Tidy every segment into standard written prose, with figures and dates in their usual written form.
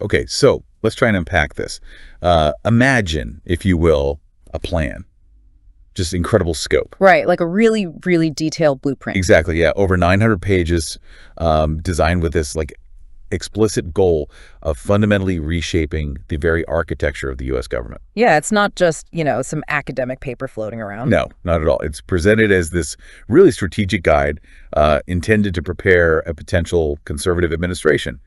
Okay, so let's try and unpack this. Imagine, if you will, a plan. Just incredible scope. Right, like a really, really detailed blueprint. Exactly, yeah. Over 900 pages, designed with this like explicit goal of fundamentally reshaping the very architecture of the U.S. government. Yeah, it's not just, some academic paper floating around. No, not at all. It's presented as this really strategic guide intended to prepare a potential conservative administration,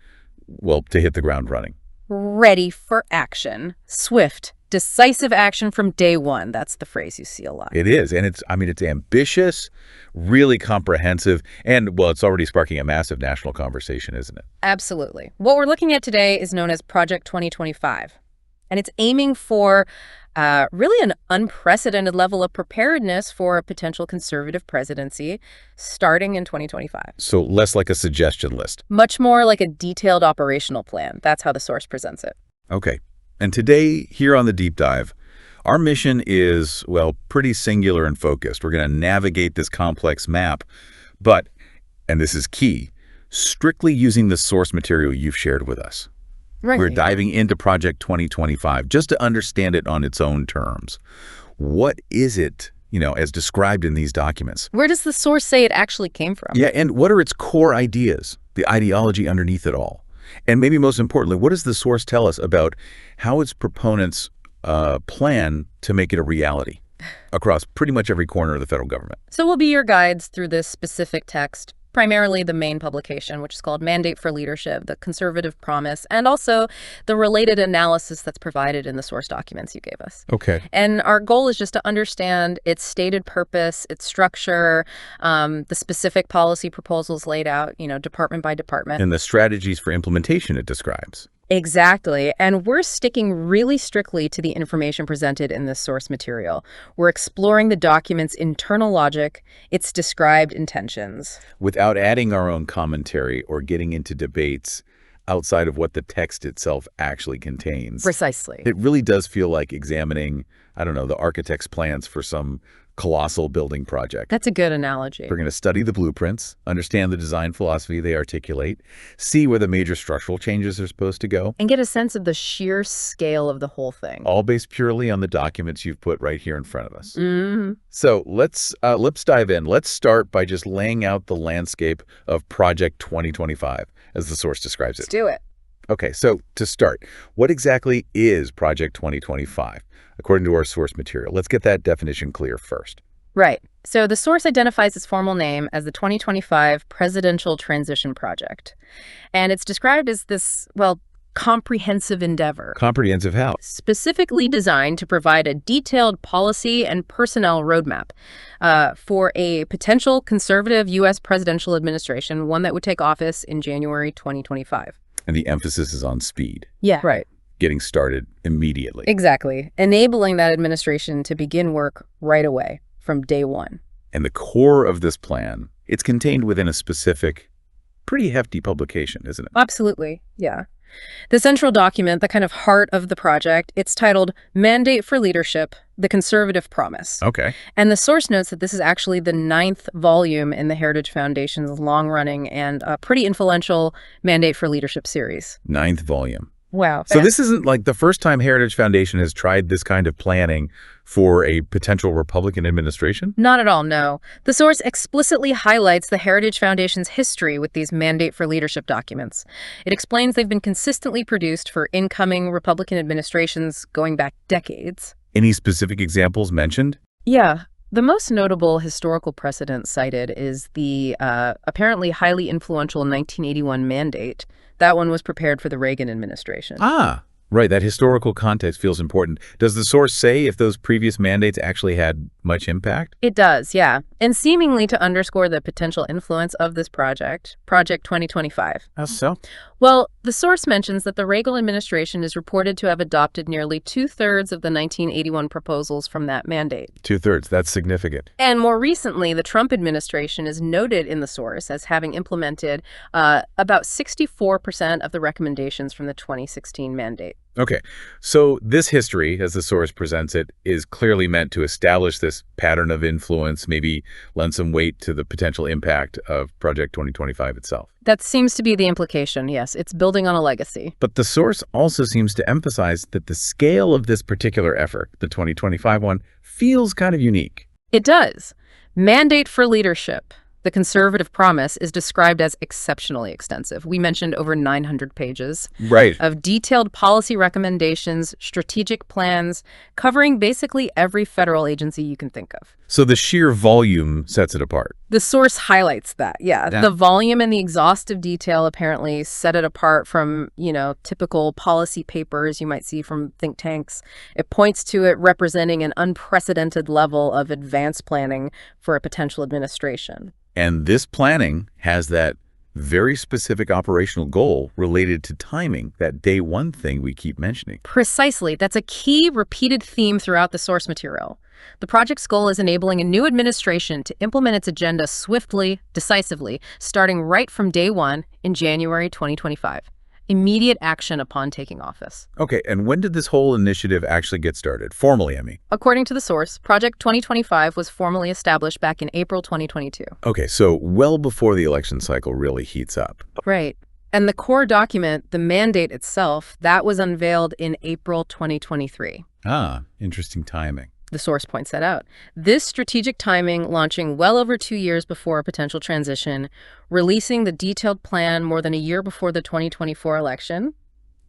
well, to hit the ground running. Ready for action. Swift, decisive action from day one. That's the phrase you see a lot. It is, and it's ambitious, really comprehensive, and, well, it's already sparking a massive national conversation, isn't it? Absolutely. What we're looking at today is known as Project 2025, and it's aiming for really an unprecedented level of preparedness for a potential conservative presidency starting in 2025. So less like a suggestion list. Much more like a detailed operational plan. That's how the source presents it. Okay. And today, here on the Deep Dive, our mission is, well, pretty singular and focused. We're going to navigate this complex map, but, and this is key, strictly using the source material you've shared with us. Right. We're diving into Project 2025 just to understand it on its own terms. What is it, as described in these documents? Where does the source say it actually came from? Yeah, and what are its core ideas, the ideology underneath it all? And maybe most importantly, what does the source tell us about how its proponents plan to make it a reality across pretty much every corner of the federal government? So we'll be your guides through this specific text, primarily the main publication, which is called Mandate for Leadership, the Conservative Promise, and also the related analysis that's provided in the source documents you gave us. Okay. And our goal is just to understand its stated purpose, its structure, the specific policy proposals laid out, department by department. And the strategies for implementation it describes. Exactly. And we're sticking really strictly to the information presented in this source material. We're exploring the document's internal logic, its described intentions. Without adding our own commentary or getting into debates outside of what the text itself actually contains. Precisely. It really does feel like examining, the architect's plans for some colossal building project. That's a good analogy. We're going to study the blueprints, understand the design philosophy they articulate, see where the major structural changes are supposed to go. And get a sense of the sheer scale of the whole thing. All based purely on the documents you've put right here in front of us. Mm-hmm. So let's dive in. Let's start by just laying out the landscape of Project 2025, as the source describes it. Let's do it. Okay, so to start, what exactly is Project 2025? According to our source material, let's get that definition clear first. Right. So the source identifies its formal name as the 2025 Presidential Transition Project. And it's described as this, comprehensive endeavor. Comprehensive how? Specifically designed to provide a detailed policy and personnel roadmap for a potential conservative U.S. presidential administration, one that would take office in January 2025. And the emphasis is on speed. Yeah. Right. Getting started immediately. Exactly. Enabling that administration to begin work right away from day one. And the core of this plan, it's contained within a specific, pretty hefty publication, isn't it? Absolutely. Yeah. The central document, the kind of heart of the project, it's titled Mandate for Leadership, the Conservative Promise. Okay. And the source notes that this is actually the 9th volume in the Heritage Foundation's long-running and pretty influential Mandate for Leadership series. 9th volume. Wow. So this isn't like the first time Heritage Foundation has tried this kind of planning for a potential Republican administration? Not at all, no. The source explicitly highlights the Heritage Foundation's history with these Mandate for Leadership documents. It explains they've been consistently produced for incoming Republican administrations going back decades. Any specific examples mentioned? Yeah. The most notable historical precedent cited is the apparently highly influential 1981 mandate. That one was prepared for the Reagan administration. Ah, right. That historical context feels important. Does the source say if those previous mandates actually had much impact? It does, yeah. And seemingly to underscore the potential influence of this project, Project 2025. How so? Well, the source mentions that the Reagan administration is reported to have adopted nearly 2/3 of the 1981 proposals from that mandate. 2/3, that's significant. And more recently, the Trump administration is noted in the source as having implemented about 64% of the recommendations from the 2016 mandate. Right. Okay, so this history, as the source presents it, is clearly meant to establish this pattern of influence, maybe lend some weight to the potential impact of Project 2025 itself. That seems to be the implication, yes. It's building on a legacy. But the source also seems to emphasize that the scale of this particular effort, the 2025 one, feels kind of unique. It does. Mandate for leadership. The conservative promise is described as exceptionally extensive. We mentioned over 900 pages Right. of detailed policy recommendations, strategic plans, covering basically every federal agency you can think of. So the sheer volume sets it apart. The source highlights that, yeah. The volume and the exhaustive detail apparently set it apart from, typical policy papers you might see from think tanks. It points to it representing an unprecedented level of advanced planning for a potential administration. And this planning has that very specific operational goal related to timing, that day one thing we keep mentioning. Precisely. That's a key repeated theme throughout the source material. The project's goal is enabling a new administration to implement its agenda swiftly, decisively, starting right from day one in January 2025. Immediate action upon taking office. Okay, and when did this whole initiative actually get started? Formally, I mean. According to the source, Project 2025 was formally established back in April 2022. Okay, so well before the election cycle really heats up. Right. And the core document, the mandate itself, that was unveiled in April 2023. Ah, interesting timing. The source points that out. This strategic timing, launching well over 2 years before a potential transition, releasing the detailed plan more than a year before the 2024 election,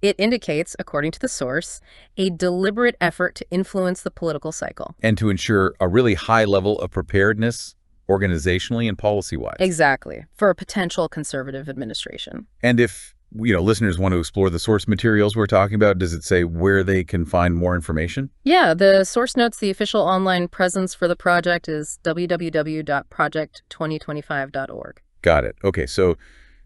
it indicates, according to the source, a deliberate effort to influence the political cycle. And to ensure a really high level of preparedness organizationally and policy-wise. Exactly, for a potential conservative administration. And if listeners want to explore the source materials we're talking about, does it say where they can find more information? Yeah, the source notes the official online presence for the project is www.project2025.org. Got it. Okay, so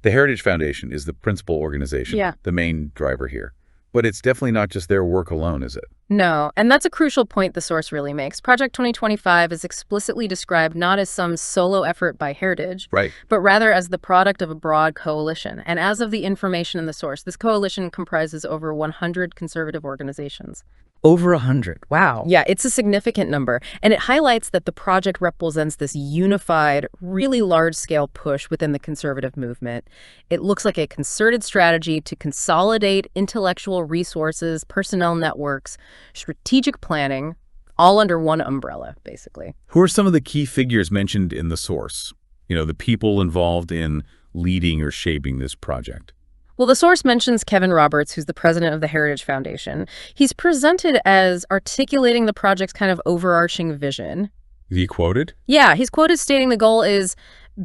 the Heritage Foundation is the principal organization, Yeah. the main driver here. But it's definitely not just their work alone, is it? No, and that's a crucial point the source really makes. Project 2025 is explicitly described not as some solo effort by Heritage, Right. but rather as the product of a broad coalition. And as of the information in the source, this coalition comprises over 100 conservative organizations. Over 100. Wow. Yeah, it's a significant number. And it highlights that the project represents this unified, really large-scale push within the conservative movement. It looks like a concerted strategy to consolidate intellectual resources, personnel networks, strategic planning, all under one umbrella, basically. Who are some of the key figures mentioned in the source? The people involved in leading or shaping this project. Well, the source mentions Kevin Roberts, who's the president of the Heritage Foundation. He's presented as articulating the project's kind of overarching vision. Is he quoted? Yeah, he's quoted stating the goal is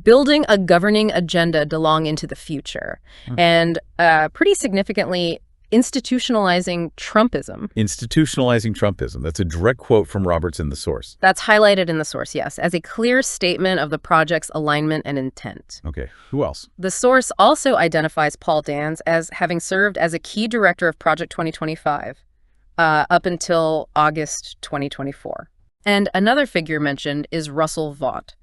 building a governing agenda to long into the future. And pretty significantly, institutionalizing Trumpism. Institutionalizing Trumpism. That's a direct quote from Roberts in the source. That's highlighted in the source, yes, as a clear statement of the project's alignment and intent. Okay, who else? The source also identifies Paul Dans as having served as a key director of Project 2025 up until August 2024. And another figure mentioned is Russell Vought.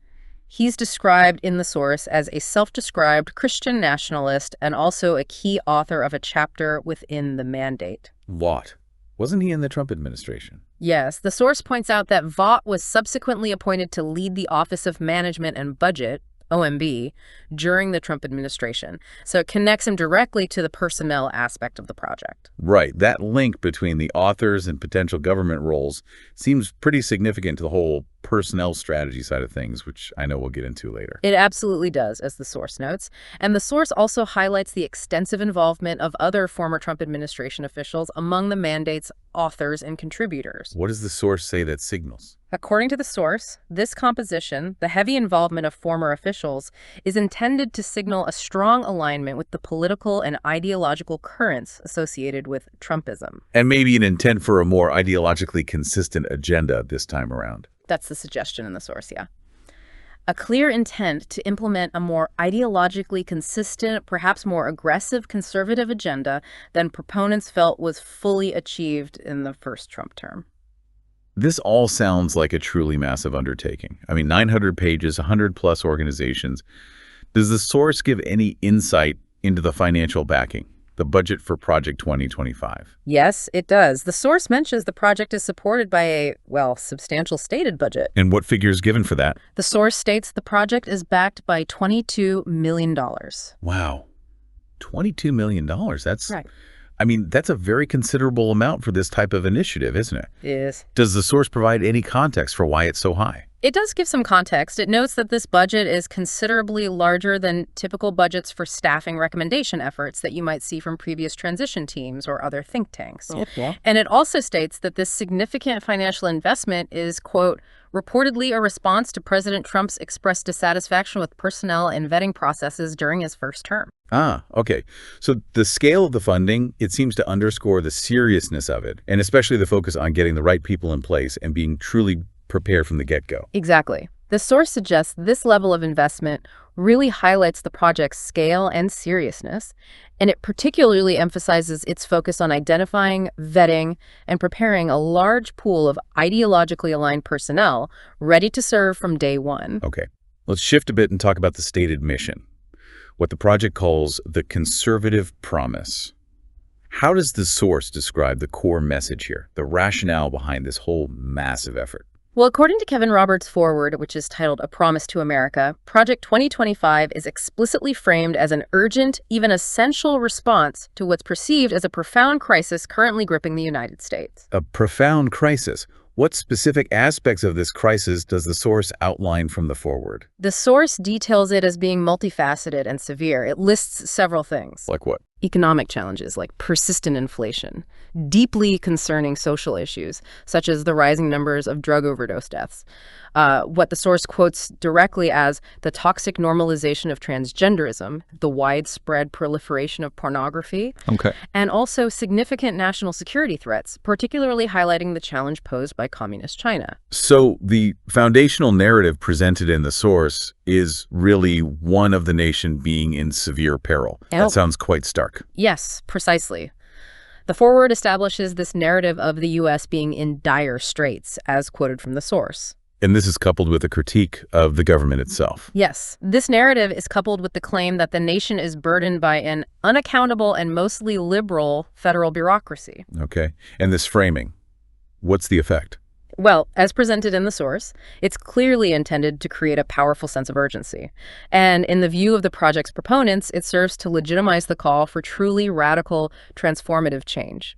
He's described in the source as a self-described Christian nationalist and also a key author of a chapter within the mandate. Vought. Wasn't he in the Trump administration? Yes, the source points out that Vought was subsequently appointed to lead the Office of Management and Budget, OMB, during the Trump administration. So it connects him directly to the personnel aspect of the project. Right. That link between the authors and potential government roles seems pretty significant to the whole personnel strategy side of things, which I know we'll get into later. It absolutely does, as the source notes. And the source also highlights the extensive involvement of other former Trump administration officials among the mandate's authors and contributors. What does the source say that signals? According to the source, this composition, the heavy involvement of former officials, is intended to signal a strong alignment with the political and ideological currents associated with Trumpism. And maybe an intent for a more ideologically consistent agenda this time around. That's the suggestion in the source, yeah. A clear intent to implement a more ideologically consistent, perhaps more aggressive conservative agenda than proponents felt was fully achieved in the first Trump term. This all sounds like a truly massive undertaking. I mean, 900 pages, 100-plus organizations. Does the source give any insight into the financial backing? the budget for Project 2025. Yes, it does. The source mentions the project is supported by a, well, substantial stated budget. And what figure is given for that? The source states the project is backed by $22 million. Wow. $22 million. Right. I mean, that's a very considerable amount for this type of initiative, isn't it? Yes. Does the source provide any context for why it's so high? It does give some context. It notes that this budget is considerably larger than typical budgets for staffing recommendation efforts that you might see from previous transition teams or other think tanks. Okay. And it also states that this significant financial investment is, quote, reportedly a response to President Trump's expressed dissatisfaction with personnel and vetting processes during his first term. Ah, okay. So the scale of the funding, it seems to underscore the seriousness of it, and especially the focus on getting the right people in place and being truly prepared from the get-go. Exactly. The source suggests this level of investment really highlights the project's scale and seriousness, and it particularly emphasizes its focus on identifying, vetting, and preparing a large pool of ideologically aligned personnel ready to serve from day one. Okay. Let's shift a bit and talk about the stated mission, what the project calls the conservative promise. How does the source describe the core message here, the rationale behind this whole massive effort? Well, according to Kevin Roberts' foreword, which is titled A Promise to America, Project 2025 is explicitly framed as an urgent, even essential response to what's perceived as a profound crisis currently gripping the United States. A profound crisis. What specific aspects of this crisis does the source outline from the foreword? The source details it as being multifaceted and severe. It lists several things. Like what? Economic challenges like persistent inflation, deeply concerning social issues, such as the rising numbers of drug overdose deaths, what the source quotes directly as the toxic normalization of transgenderism, the widespread proliferation of pornography, and also significant national security threats, particularly highlighting the challenge posed by communist China. So the foundational narrative presented in the source is really one of the nation being in severe peril. That sounds quite stark. Yes, precisely. The foreword establishes this narrative of the U.S. being in dire straits, as quoted from the source. And this is coupled with a critique of the government itself. Yes, this narrative is coupled with the claim that the nation is burdened by an unaccountable and mostly liberal federal bureaucracy. Okay. And this framing, what's the effect? Well, as presented in the source, it's clearly intended to create a powerful sense of urgency. And in the view of the project's proponents, it serves to legitimize the call for truly radical, transformative change.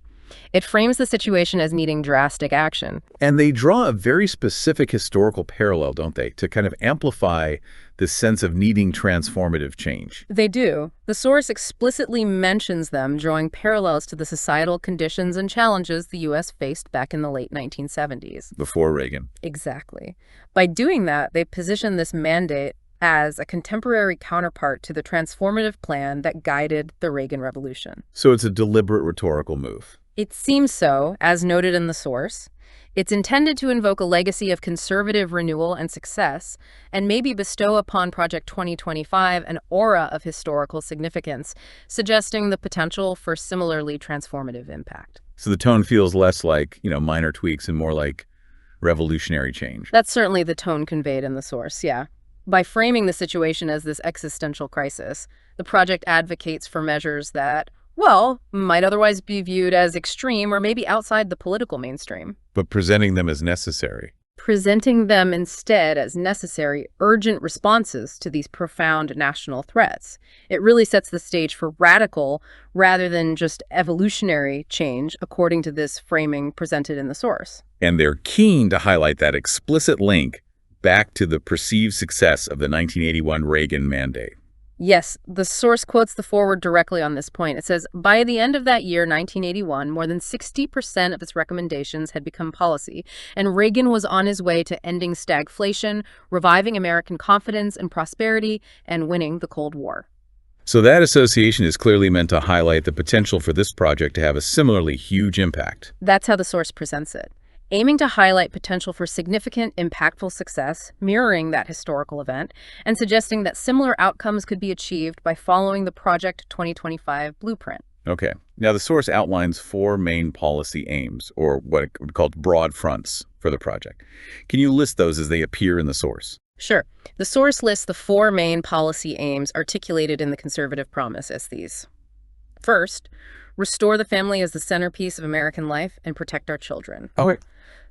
It frames the situation as needing drastic action. And they draw a very specific historical parallel, don't they, to kind of amplify this sense of needing transformative change. They do. The source explicitly mentions them, drawing parallels to the societal conditions and challenges the U.S. faced back in the late 1970s. Before Reagan. Exactly. By doing that, they position this mandate as a contemporary counterpart to the transformative plan that guided the Reagan Revolution. So it's a deliberate rhetorical move. It seems so, as noted in the source. It's intended to invoke a legacy of conservative renewal and success, and maybe bestow upon Project 2025 an aura of historical significance, suggesting the potential for similarly transformative impact. So the tone feels less like, minor tweaks and more like revolutionary change. That's certainly the tone conveyed in the source, yeah. By framing the situation as this existential crisis, the project advocates for measures that, well, might otherwise be viewed as extreme or maybe outside the political mainstream. But presenting them as necessary. Presenting them instead as necessary, urgent responses to these profound national threats. It really sets the stage for radical rather than just evolutionary change, according to this framing presented in the source. And they're keen to highlight that explicit link back to the perceived success of the 1981 Reagan mandate. Yes, the source quotes the foreword directly on this point. It says, by the end of that year, 1981, more than 60% of its recommendations had become policy, and Reagan was on his way to ending stagflation, reviving American confidence and prosperity, and winning the Cold War. So that association is clearly meant to highlight the potential for this project to have a similarly huge impact. That's how the source presents it, aiming to highlight potential for significant, impactful success, mirroring that historical event, and suggesting that similar outcomes could be achieved by following the Project 2025 blueprint. Okay. Now, the source outlines 4 main policy aims, or what are called broad fronts for the project. Can you list those as they appear in the source? Sure. The source lists the 4 main policy aims articulated in the conservative promise as these. First, restore the family as the centerpiece of American life and protect our children. Okay.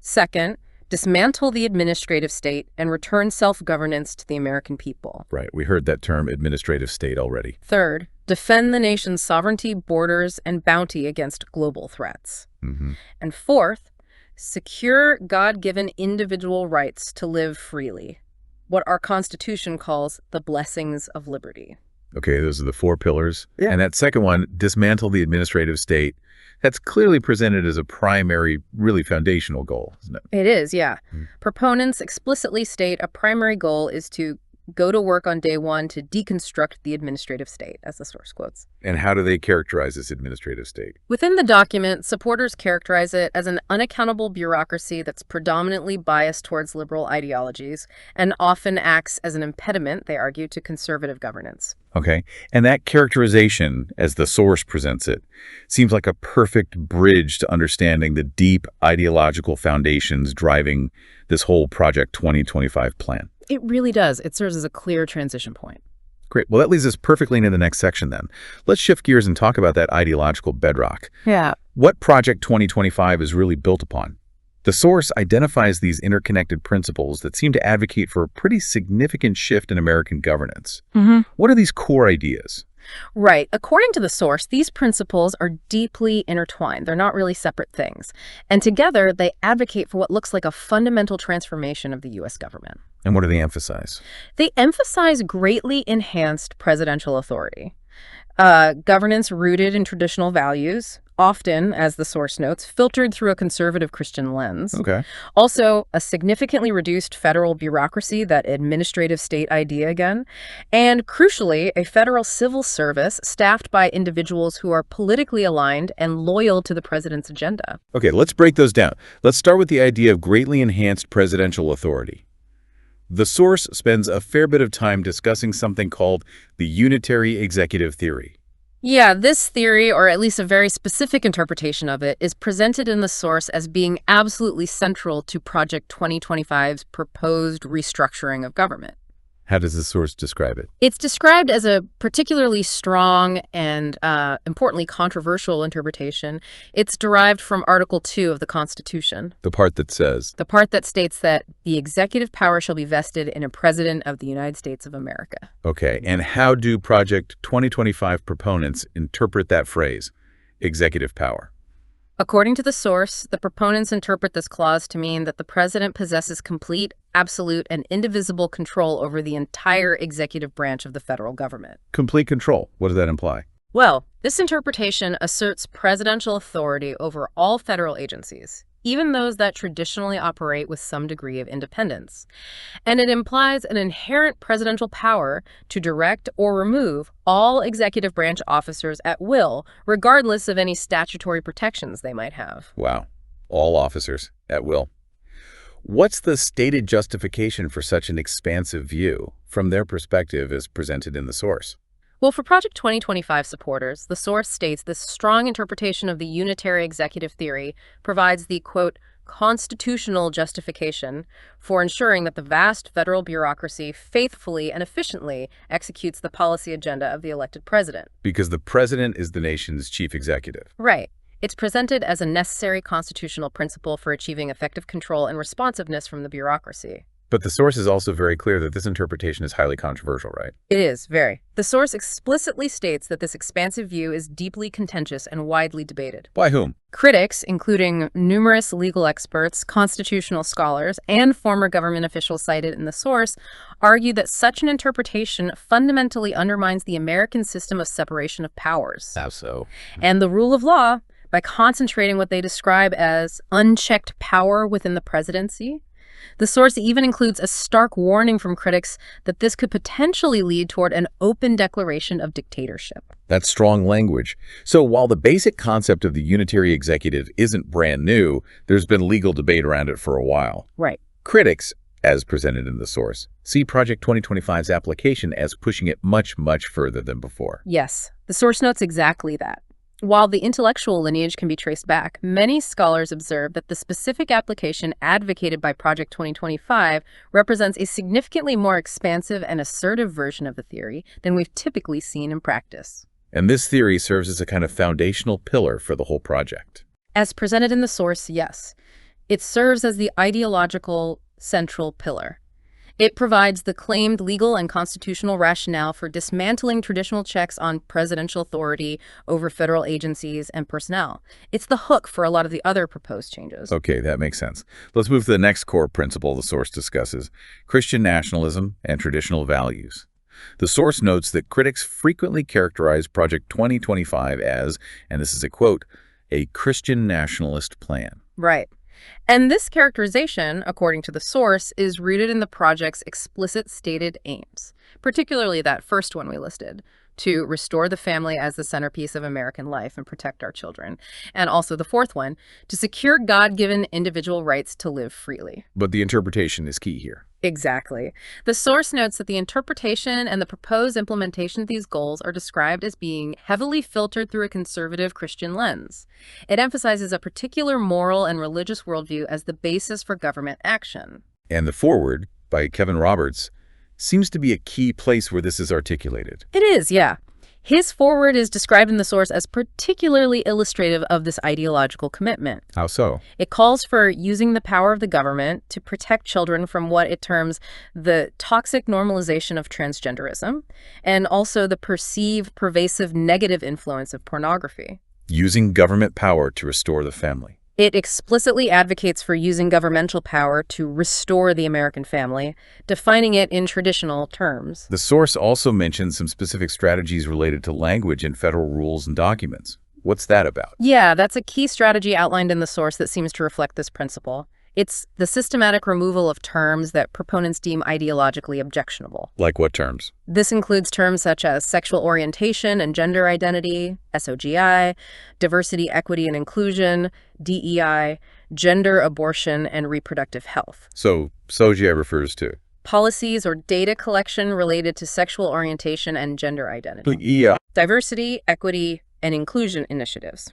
Second, dismantle the administrative state and return self-governance to the American people. Right. We heard that term administrative state already. Third, defend the nation's sovereignty, borders, and bounty against global threats. And fourth, secure God-given individual rights to live freely, what our Constitution calls the blessings of liberty. Okay, those are the 4 pillars. Yeah. And that second one, dismantle the administrative state, that's clearly presented as a primary, really foundational goal, isn't it? It is, yeah. Proponents explicitly state a primary goal is to go to work on day one to deconstruct the administrative state, as the source quotes. And how do they characterize this administrative state? Within the document, supporters characterize it as an unaccountable bureaucracy that's predominantly biased towards liberal ideologies and often acts as an impediment, they argue, to conservative governance. Okay, and that characterization, as the source presents it, seems like a perfect bridge to understanding the deep ideological foundations driving this whole Project 2025 plan. It really does. It serves as a clear transition point. Great. Well, that leads us perfectly into the next section then. Let's shift gears and talk about that ideological bedrock. Yeah. What Project 2025 is really built upon. The source identifies these interconnected principles that seem to advocate for a pretty significant shift in American governance. What are these core ideas? Right. According to the source, these principles are deeply intertwined. They're not really separate things. And together, they advocate for what looks like a fundamental transformation of the U.S. government. And what do they emphasize? They emphasize greatly enhanced presidential authority, governance rooted in traditional values, often, as the source notes, filtered through a conservative Christian lens. Okay. Also, a significantly reduced federal bureaucracy, that administrative state idea again, and crucially, a federal civil service staffed by individuals who are politically aligned and loyal to the president's agenda. Okay, let's break those down. Let's start with the idea of greatly enhanced presidential authority. The source spends a fair bit of time discussing something called the unitary executive theory. Yeah, this theory, or at least a very specific interpretation of it, is presented in the source as being absolutely central to Project 2025's proposed restructuring of government. How does the source describe it? It's described as a particularly strong and, importantly, controversial interpretation. It's derived from Article 2 of the Constitution. The part that says? The part that states that the executive power shall be vested in a president of the United States of America. Okay, and how do Project 2025 proponents interpret that phrase, executive power? According to the source, the proponents interpret this clause to mean that the president possesses complete, absolute, and indivisible control over the entire executive branch of the federal government. Complete control. What does that imply? Well, this interpretation asserts presidential authority over all federal agencies, even those that traditionally operate with some degree of independence. And it implies an inherent presidential power to direct or remove all executive branch officers at will, regardless of any statutory protections they might have. Wow. All officers at will. What's the stated justification for such an expansive view from their perspective as presented in the source? Well, for Project 2025 supporters, the source states this strong interpretation of the unitary executive theory provides the, quote, constitutional justification for ensuring that the vast federal bureaucracy faithfully and efficiently executes the policy agenda of the elected president. Because the president is the nation's chief executive. Right. It's presented as a necessary constitutional principle for achieving effective control and responsiveness from the bureaucracy. But the source is also very clear that this interpretation is highly controversial, right? It is, very. The source explicitly states that this expansive view is deeply contentious and widely debated. By whom? Critics, including numerous legal experts, constitutional scholars, and former government officials cited in the source, argue that such an interpretation fundamentally undermines the American system of separation of powers. How so? And the rule of law by concentrating what they describe as unchecked power within the presidency. The source even includes a stark warning from critics that this could potentially lead toward an open declaration of dictatorship. That's strong language. So while the basic concept of the unitary executive isn't brand new, there's been legal debate around it for a while. Right. Critics, as presented in the source, see Project 2025's application as pushing it much, much further than before. Yes, the source notes exactly that. While the intellectual lineage can be traced back, many scholars observe that the specific application advocated by Project 2025 represents a significantly more expansive and assertive version of the theory than we've typically seen in practice. And this theory serves as a kind of foundational pillar for the whole project. As presented in the source, yes. It serves as the ideological central pillar. It provides the claimed legal and constitutional rationale for dismantling traditional checks on presidential authority over federal agencies and personnel. It's the hook for a lot of the other proposed changes. Okay, that makes sense. Let's move to the next core principle the source discusses: Christian nationalism and traditional values. The source notes that critics frequently characterize Project 2025 as, and this is a quote, a Christian nationalist plan. Right. And this characterization, according to the source, is rooted in the project's explicit stated aims, particularly that first one we listed, to restore the family as the centerpiece of American life and protect our children. And also the fourth one, to secure God-given individual rights to live freely. But the interpretation is key here. Exactly. The source notes that the interpretation and the proposed implementation of these goals are described as being heavily filtered through a conservative Christian lens. It emphasizes a particular moral and religious worldview as the basis for government action. And the foreword, by Kevin Roberts, seems to be a key place where this is articulated. It is, yeah. His foreword is described in the source as particularly illustrative of this ideological commitment. How so? It calls for using the power of the government to protect children from what it terms the toxic normalization of transgenderism and also the perceived pervasive negative influence of pornography. Using government power to restore the family. It explicitly advocates for using governmental power to restore the American family, defining it in traditional terms. The source also mentions some specific strategies related to language in federal rules and documents. What's that about? Yeah, that's a key strategy outlined in the source that seems to reflect this principle. It's the systematic removal of terms that proponents deem ideologically objectionable. Like what terms? This includes terms such as sexual orientation and gender identity, SOGI, diversity, equity, and inclusion, DEI, gender, abortion, and reproductive health. So, SOGI refers to? Policies or data collection related to sexual orientation and gender identity. Yeah. Diversity, equity, and inclusion initiatives.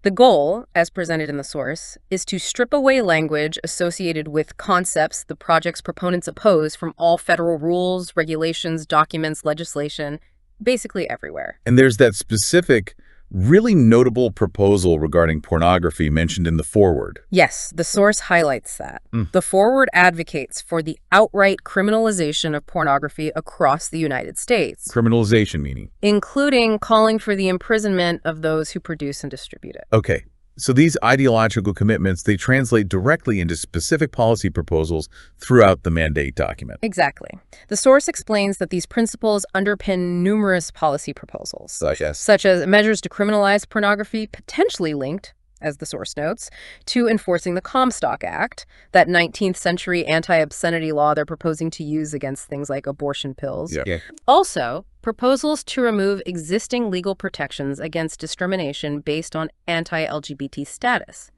The goal, as presented in the source, is to strip away language associated with concepts the project's proponents oppose from all federal rules, regulations, documents, legislation, basically everywhere. And there's that specific, really notable proposal regarding pornography mentioned in the foreword. Yes, the source highlights that. The foreword advocates for the outright criminalization of pornography across the United States. Criminalization meaning? Including calling for the imprisonment of those who produce and distribute it. Okay. So these ideological commitments, they translate directly into specific policy proposals throughout the mandate document. Exactly. The source explains that these principles underpin numerous policy proposals, such as measures to criminalize pornography potentially linked, as the source notes, to enforcing the Comstock Act, that 19th century anti-obscenity law they're proposing to use against things like abortion pills. Yeah. Also, proposals to remove existing legal protections against discrimination based on anti-LGBT status,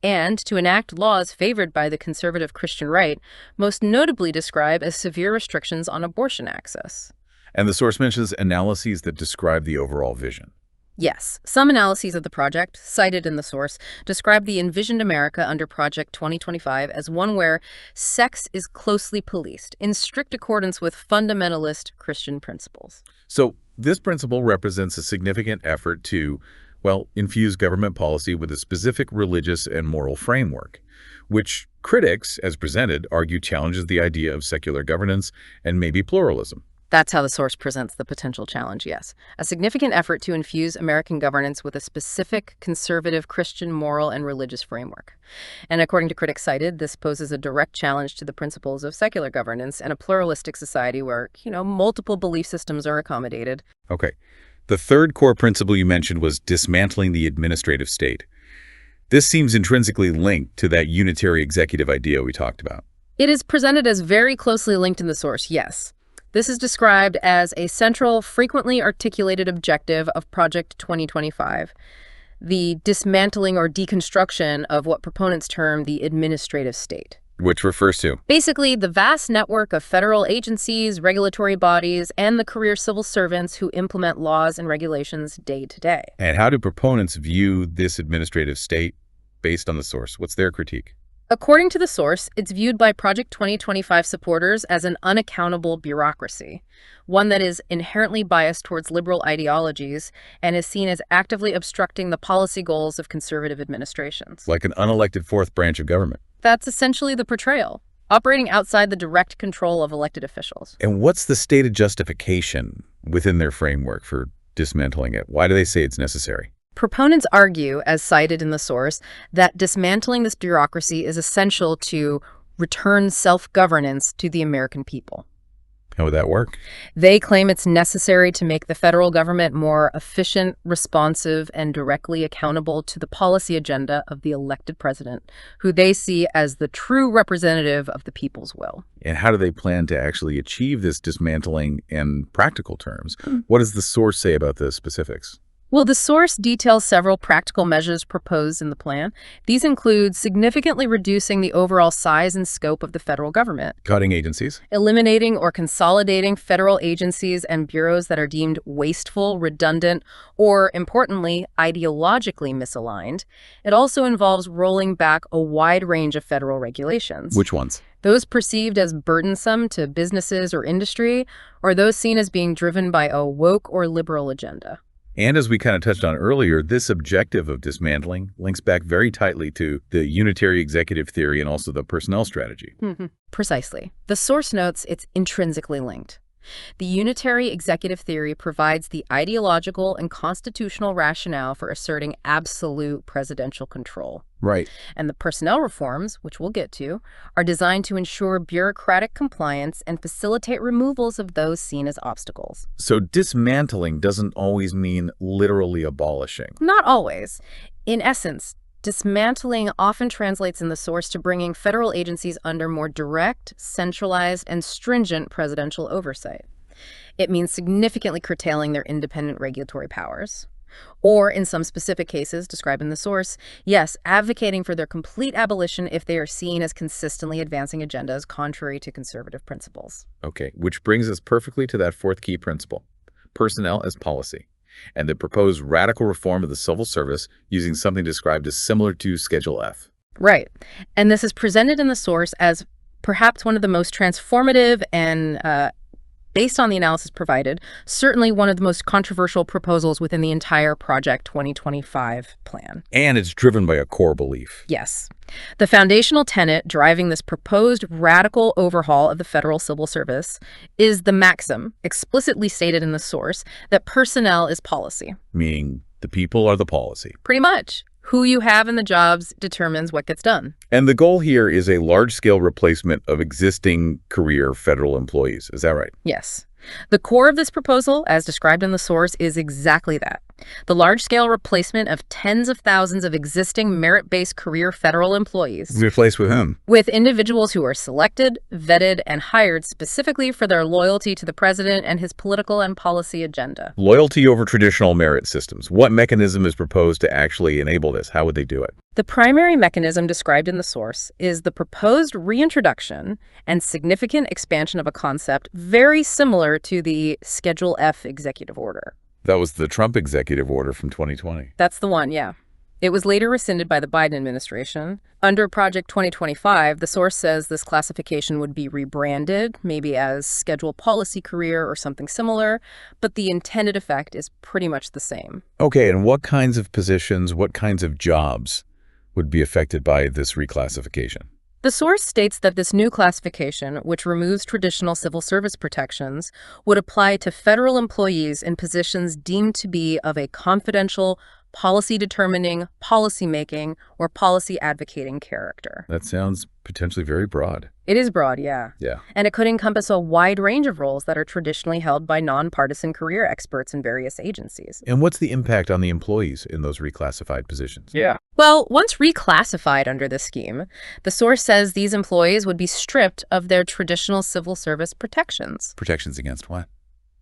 and to enact laws favored by the conservative Christian right, most notably described as severe restrictions on abortion access. And the source mentions analyses that describe the overall vision. Yes, some analyses of the project, cited in the source, describe the envisioned America under Project 2025 as one where sex is closely policed, in strict accordance with fundamentalist Christian principles. So this principle represents a significant effort to, well, infuse government policy with a specific religious and moral framework, which critics, as presented, argue challenges the idea of secular governance and maybe pluralism. That's how the source presents the potential challenge, yes. A significant effort to infuse American governance with a specific conservative Christian moral and religious framework. And according to critics cited, this poses a direct challenge to the principles of secular governance and a pluralistic society where, multiple belief systems are accommodated. Okay. The third core principle you mentioned was dismantling the administrative state. This seems intrinsically linked to that unitary executive idea we talked about. It is presented as very closely linked in the source, yes. This is described as a central, frequently articulated objective of Project 2025, the dismantling or deconstruction of what proponents term the administrative state. Which refers to? Basically, the vast network of federal agencies, regulatory bodies, and the career civil servants who implement laws and regulations day to day. And how do proponents view this administrative state based on the source? What's their critique? According to the source, it's viewed by Project 2025 supporters as an unaccountable bureaucracy, one that is inherently biased towards liberal ideologies and is seen as actively obstructing the policy goals of conservative administrations. Like an unelected fourth branch of government. That's essentially the portrayal, operating outside the direct control of elected officials. And what's the stated justification within their framework for dismantling it? Why do they say it's necessary? Proponents argue, as cited in the source, that dismantling this bureaucracy is essential to return self-governance to the American people. How would that work? They claim it's necessary to make the federal government more efficient, responsive, and directly accountable to the policy agenda of the elected president, who they see as the true representative of the people's will. And how do they plan to actually achieve this dismantling in practical terms? What does the source say about the specifics? Well, the source details several practical measures proposed in the plan. These include significantly reducing the overall size and scope of the federal government, Cutting agencies? eliminating or consolidating federal agencies and bureaus that are deemed wasteful, redundant, or, importantly, ideologically misaligned. It also involves rolling back a wide range of federal regulations. Which ones? Those perceived as burdensome to businesses or industry, or those seen as being driven by a woke or liberal agenda. And as we kind of touched on earlier, this objective of dismantling links back very tightly to the unitary executive theory and also the personnel strategy. Precisely. The source notes it's intrinsically linked. The unitary executive theory provides the ideological and constitutional rationale for asserting absolute presidential control. Right. And the personnel reforms, which we'll get to, are designed to ensure bureaucratic compliance and facilitate removals of those seen as obstacles. So dismantling doesn't always mean literally abolishing. Not always. In essence, dismantling often translates in the source to bringing federal agencies under more direct, centralized, and stringent presidential oversight. It means significantly curtailing their independent regulatory powers. Or, in some specific cases described in the source, yes, advocating for their complete abolition if they are seen as consistently advancing agendas contrary to conservative principles. Okay, which brings us perfectly to that fourth key principle, personnel as policy, and the proposed radical reform of the civil service using something described as similar to Schedule F. Right. And this is presented in the source as perhaps one of the most transformative and, based on the analysis provided, certainly one of the most controversial proposals within the entire Project 2025 plan. And it's driven by a core belief. Yes. The foundational tenet driving this proposed radical overhaul of the federal civil service is the maxim, explicitly stated in the source, that personnel is policy. Meaning the people are the policy. Pretty much. Who you have in the jobs determines what gets done. And the goal here is a large-scale replacement of existing career federal employees. Is that right? Yes. The core of this proposal, as described in the source, is exactly that. The large-scale replacement of tens of thousands of existing merit-based career federal employees. Replaced with whom? With individuals who are selected, vetted, and hired specifically for their loyalty to the president and his political and policy agenda. Loyalty over traditional merit systems. What mechanism is proposed to actually enable this? How would they do it? The primary mechanism described in the source is the proposed reintroduction and significant expansion of a concept very similar to the Schedule F executive order. That was the Trump executive order from 2020. That's the one, yeah. It was later rescinded by the Biden administration. Under Project 2025, the source says this classification would be rebranded, maybe as Schedule Policy Career or something similar, but the intended effect is pretty much the same. Okay, and what kinds of positions, what kinds of jobs would be affected by this reclassification? The source states that this new classification, which removes traditional civil service protections, would apply to federal employees in positions deemed to be of a confidential, policy-determining, policy-making, or policy-advocating character. That sounds potentially very broad. It is broad, yeah. Yeah. And it could encompass a wide range of roles that are traditionally held by nonpartisan career experts in various agencies. And what's the impact on the employees in those reclassified positions? Yeah. Well, once reclassified under this scheme, the source says these employees would be stripped of their traditional civil service protections. Protections against what?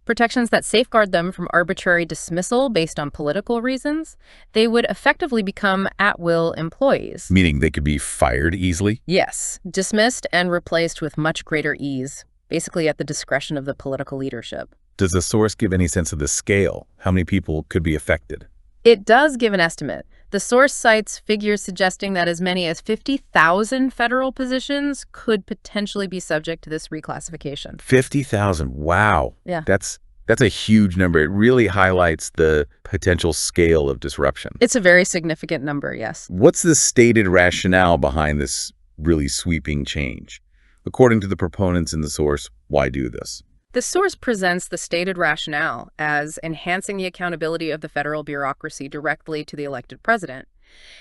Protections that safeguard them from arbitrary dismissal based on political reasons. They would effectively become at-will employees. Meaning they could be fired easily? Yes, dismissed and replaced with much greater ease, basically at the discretion of the political leadership. Does the source give any sense of the scale? How many people could be affected? It does give an estimate. The source cites figures suggesting that as many as 50,000 federal positions could potentially be subject to this reclassification. 50,000. Wow. Yeah. That's a huge number. It really highlights the potential scale of disruption. It's a very significant number, yes. What's the stated rationale behind this really sweeping change? According to the proponents in the source, why do this? The source presents the stated rationale as enhancing the accountability of the federal bureaucracy directly to the elected president,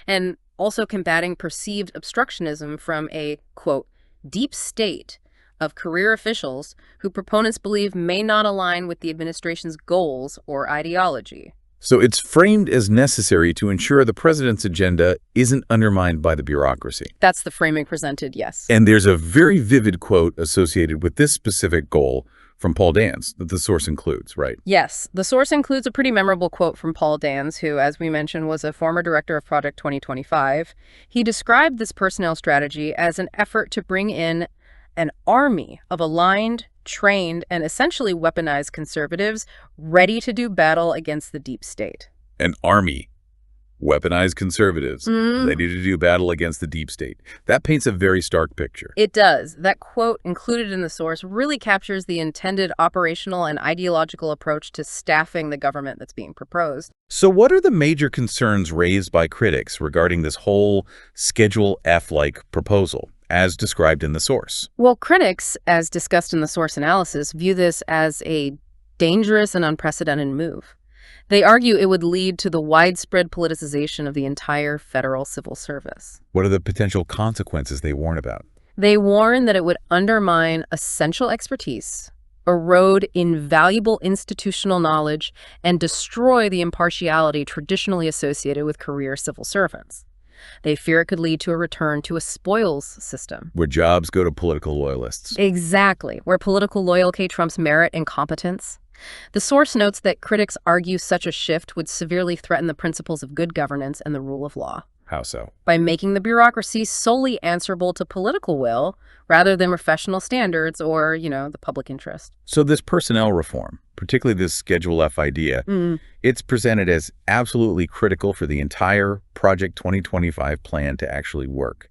and also combating perceived obstructionism from a, quote, deep state of career officials who proponents believe may not align with the administration's goals or ideology. So it's framed as necessary to ensure the president's agenda isn't undermined by the bureaucracy. That's the framing presented, yes. And there's a very vivid quote associated with this specific goal from Paul Dans that the source includes, right? Yes, the source includes a pretty memorable quote from Paul Dans, who, as we mentioned, was a former director of Project 2025. He described this personnel strategy as an effort to bring in an army of aligned, trained, and essentially weaponized conservatives ready to do battle against the deep state. An army. Weaponized conservatives, ready to do battle against the deep state. That paints a very stark picture. It does. That quote included in the source really captures the intended operational and ideological approach to staffing the government that's being proposed. So what are the major concerns raised by critics regarding this whole Schedule F-like proposal, as described in the source? Well, critics, as discussed in the source analysis, view this as a dangerous and unprecedented move. They argue it would lead to the widespread politicization of the entire federal civil service. What are the potential consequences they warn about? They warn that it would undermine essential expertise, erode invaluable institutional knowledge, and destroy the impartiality traditionally associated with career civil servants. They fear it could lead to a return to a spoils system. Where jobs go to political loyalists. Exactly, where political loyalty trumps merit and competence. The source notes that critics argue such a shift would severely threaten the principles of good governance and the rule of law. How so? By making the bureaucracy solely answerable to political will rather than professional standards or, the public interest. So this personnel reform, particularly this Schedule F idea, it's presented as absolutely critical for the entire Project 2025 plan to actually work.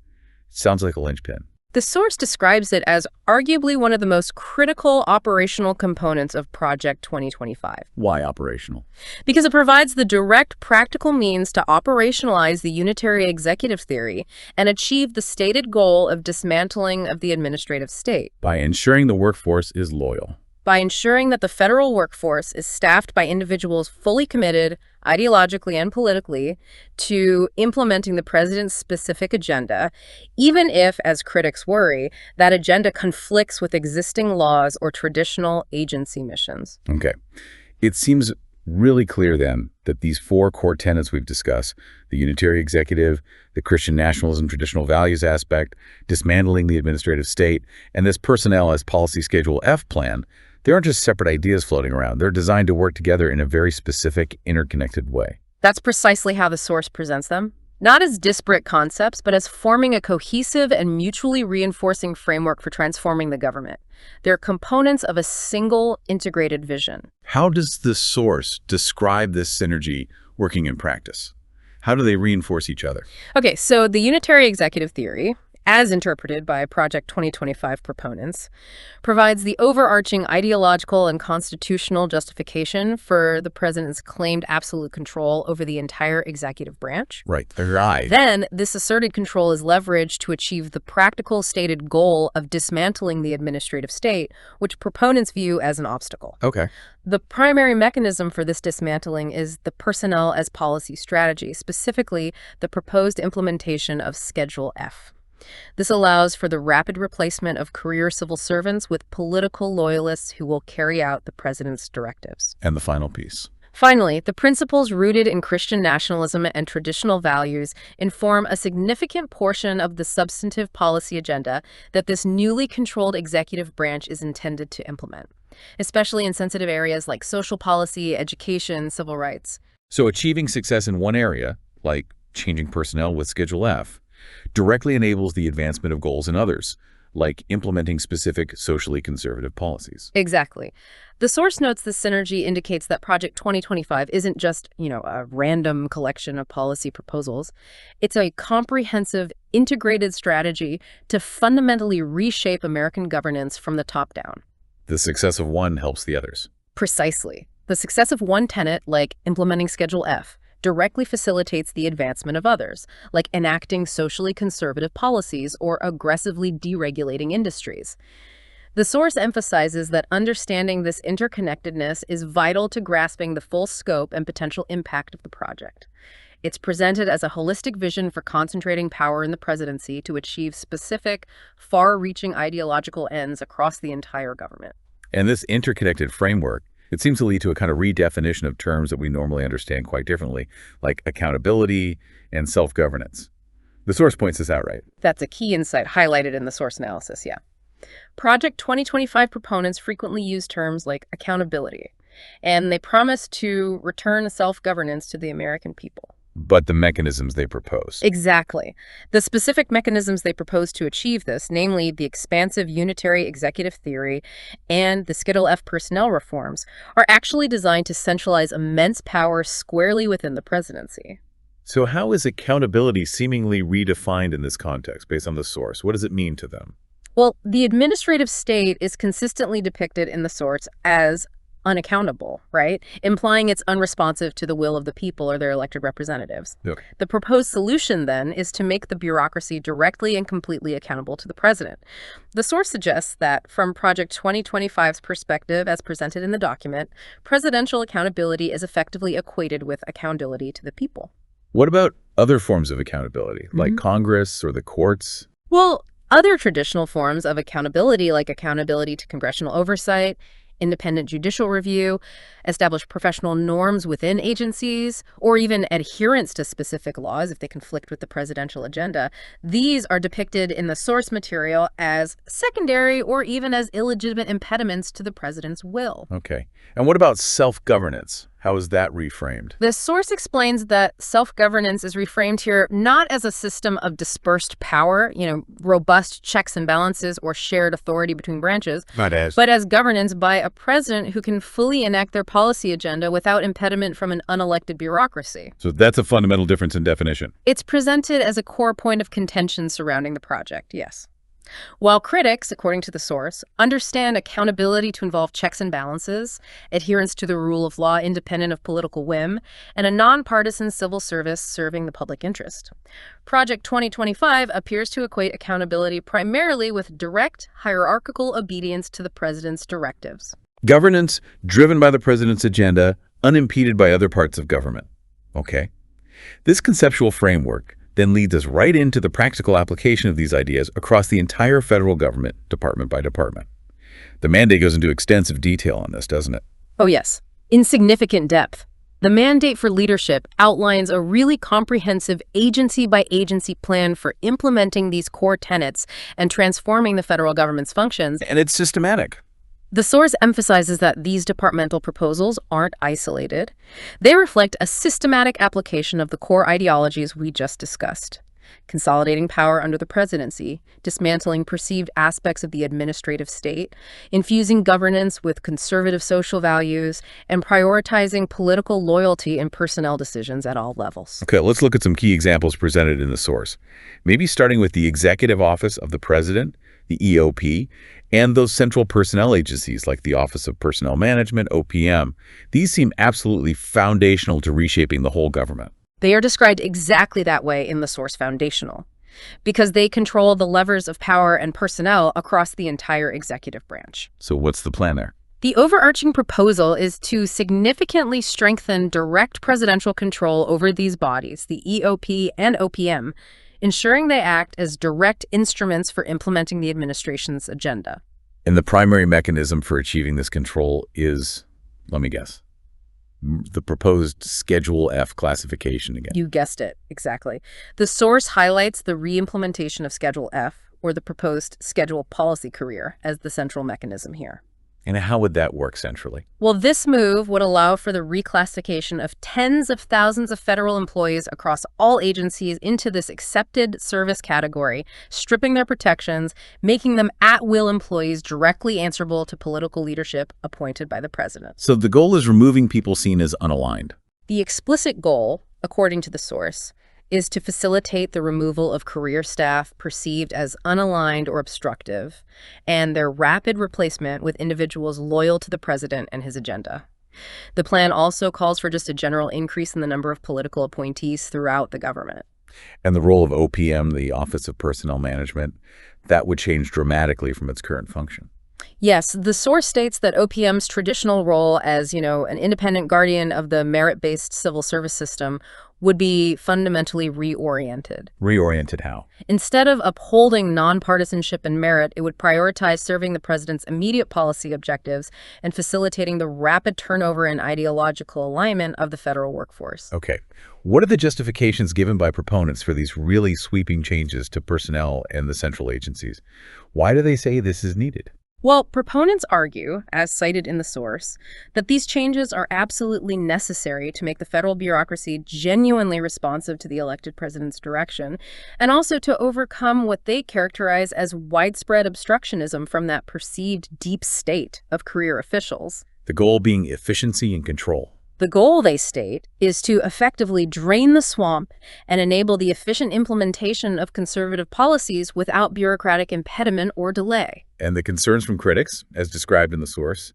Sounds like a linchpin. The source describes it as arguably one of the most critical operational components of Project 2025. Why operational? Because it provides the direct practical means to operationalize the unitary executive theory and achieve the stated goal of dismantling of the administrative state. By ensuring the workforce is loyal. By ensuring that the federal workforce is staffed by individuals fully committed, ideologically and politically, to implementing the president's specific agenda, even if, as critics worry, that agenda conflicts with existing laws or traditional agency missions. Okay. It seems really clear then that these four core tenets we've discussed, the unitary executive, the Christian nationalism, traditional values aspect, dismantling the administrative state, and this personnel as policy Schedule F plan, they aren't just separate ideas floating around. They're designed to work together in a very specific, interconnected way. That's precisely how the source presents them. Not as disparate concepts, but as forming a cohesive and mutually reinforcing framework for transforming the government. They're components of a single, integrated vision. How does the source describe this synergy working in practice? How do they reinforce each other? Okay, so the unitary executive theory, as interpreted by Project 2025 proponents, provides the overarching ideological and constitutional justification for the president's claimed absolute control over the entire executive branch. Right. Then, this asserted control is leveraged to achieve the practical stated goal of dismantling the administrative state, which proponents view as an obstacle. Okay. The primary mechanism for this dismantling is the personnel as policy strategy, specifically the proposed implementation of Schedule F. This allows for the rapid replacement of career civil servants with political loyalists who will carry out the president's directives. And the final piece. Finally, the principles rooted in Christian nationalism and traditional values inform a significant portion of the substantive policy agenda that this newly controlled executive branch is intended to implement, especially in sensitive areas like social policy, education, civil rights. So achieving success in one area, like changing personnel with Schedule F, directly enables the advancement of goals in others, like implementing specific socially conservative policies. Exactly. The source notes this synergy indicates that Project 2025 isn't just, a random collection of policy proposals. It's a comprehensive, integrated strategy to fundamentally reshape American governance from the top down. The success of one helps the others. Precisely. The success of one tenet, like implementing Schedule F, directly facilitates the advancement of others, like enacting socially conservative policies or aggressively deregulating industries. The source emphasizes that understanding this interconnectedness is vital to grasping the full scope and potential impact of the project. It's presented as a holistic vision for concentrating power in the presidency to achieve specific, far-reaching ideological ends across the entire government. And this interconnected framework, it seems to lead to a kind of redefinition of terms that we normally understand quite differently, like accountability and self-governance. The source points this out, right? That's a key insight highlighted in the source analysis, yeah. Project 2025 proponents frequently use terms like accountability, and they promise to return self-governance to the American people. But the mechanisms they propose. Exactly. The specific mechanisms they propose to achieve this, namely the expansive unitary executive theory and the Schedule F personnel reforms, are actually designed to centralize immense power squarely within the presidency. So how is accountability seemingly redefined in this context based on the source? What does it mean to them? Well, the administrative state is consistently depicted in the source as unaccountable, right? Implying it's unresponsive to the will of the people or their elected representatives. Okay. The proposed solution, then, is to make the bureaucracy directly and completely accountable to the president. The source suggests that, from Project 2025's perspective, as presented in the document, presidential accountability is effectively equated with accountability to the people. What about other forms of accountability, like Congress or the courts? Well, other traditional forms of accountability, like accountability to congressional oversight, independent judicial review, establish professional norms within agencies, or even adherence to specific laws if they conflict with the presidential agenda. These are depicted in the source material as secondary or even as illegitimate impediments to the president's will. Okay. And what about self-governance? How is that reframed? The source explains that self-governance is reframed here not as a system of dispersed power, robust checks and balances or shared authority between branches, but as governance by a president who can fully enact their policy agenda without impediment from an unelected bureaucracy. So that's a fundamental difference in definition. It's presented as a core point of contention surrounding the project, yes. While critics, according to the source, understand accountability to involve checks and balances, adherence to the rule of law independent of political whim, and a nonpartisan civil service serving the public interest, Project 2025 appears to equate accountability primarily with direct, hierarchical obedience to the president's directives. Governance driven by the president's agenda, unimpeded by other parts of government. Okay. This conceptual framework then leads us right into the practical application of these ideas across the entire federal government, department by department. The mandate goes into extensive detail on this, doesn't it? Oh, yes. In significant depth. The mandate for leadership outlines a really comprehensive agency-by-agency plan for implementing these core tenets and transforming the federal government's functions. And it's systematic. The source emphasizes that these departmental proposals aren't isolated. They reflect a systematic application of the core ideologies we just discussed: consolidating power under the presidency, dismantling perceived aspects of the administrative state, infusing governance with conservative social values, and prioritizing political loyalty in personnel decisions at all levels. Okay, let's look at some key examples presented in the source. Maybe starting with the Executive Office of the President, the EOP, and those central personnel agencies like the Office of Personnel Management, OPM. These seem absolutely foundational to reshaping the whole government. They are described exactly that way in the source foundational, because they control the levers of power and personnel across the entire executive branch. So what's the plan there? The overarching proposal is to significantly strengthen direct presidential control over these bodies, the EOP and OPM, ensuring they act as direct instruments for implementing the administration's agenda. And the primary mechanism for achieving this control is, let me guess, the proposed Schedule F classification again. You guessed it, exactly. The source highlights the re-implementation of Schedule F, or the proposed schedule policy career, as the central mechanism here. And how would that work centrally? Well, this move would allow for the reclassification of tens of thousands of federal employees across all agencies into this accepted service category, stripping their protections, making them at-will employees directly answerable to political leadership appointed by the president. So the goal is removing people seen as unaligned. The explicit goal, according to the source, is to facilitate the removal of career staff perceived as unaligned or obstructive, and their rapid replacement with individuals loyal to the president and his agenda. The plan also calls for just a general increase in the number of political appointees throughout the government. And the role of OPM, the Office of Personnel Management, that would change dramatically from its current function. Yes, the source states that OPM's traditional role as, an independent guardian of the merit-based civil service system would be fundamentally reoriented. Reoriented how? Instead of upholding nonpartisanship and merit, it would prioritize serving the president's immediate policy objectives and facilitating the rapid turnover and ideological alignment of the federal workforce. Okay. What are the justifications given by proponents for these really sweeping changes to personnel and the central agencies? Why do they say this is needed? Well, proponents argue, as cited in the source, that these changes are absolutely necessary to make the federal bureaucracy genuinely responsive to the elected president's direction, and also to overcome what they characterize as widespread obstructionism from that perceived deep state of career officials. The goal being efficiency and control. The goal, they state, is to effectively drain the swamp and enable the efficient implementation of conservative policies without bureaucratic impediment or delay. And the concerns from critics, as described in the source,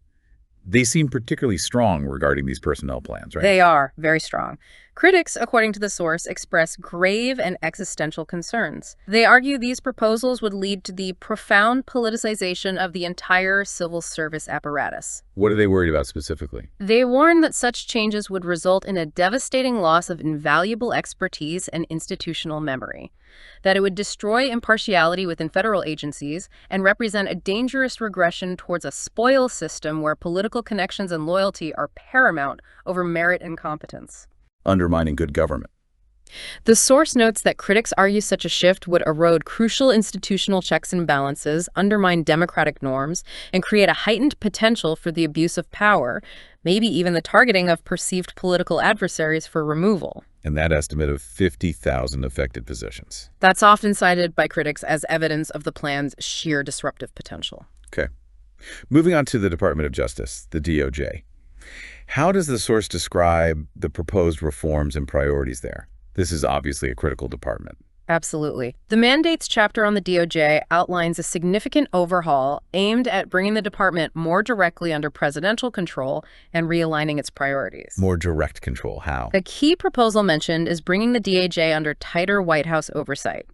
they seem particularly strong regarding these personnel plans, right? They are very strong. Critics, according to the source, express grave and existential concerns. They argue these proposals would lead to the profound politicization of the entire civil service apparatus. What are they worried about specifically? They warn that such changes would result in a devastating loss of invaluable expertise and institutional memory, that it would destroy impartiality within federal agencies and represent a dangerous regression towards a spoil system where political connections and loyalty are paramount over merit and competence. Undermining good government. The source notes that critics argue such a shift would erode crucial institutional checks and balances, undermine democratic norms, and create a heightened potential for the abuse of power, maybe even the targeting of perceived political adversaries for removal. And that estimate of 50,000 affected positions. That's often cited by critics as evidence of the plan's sheer disruptive potential. Okay. Moving on to the Department of Justice, the DOJ. How does the source describe the proposed reforms and priorities there? This is obviously a critical department. Absolutely. The mandates chapter on the DOJ outlines a significant overhaul aimed at bringing the department more directly under presidential control and realigning its priorities. More direct control, how? A key proposal mentioned is bringing the DOJ under tighter White House oversight.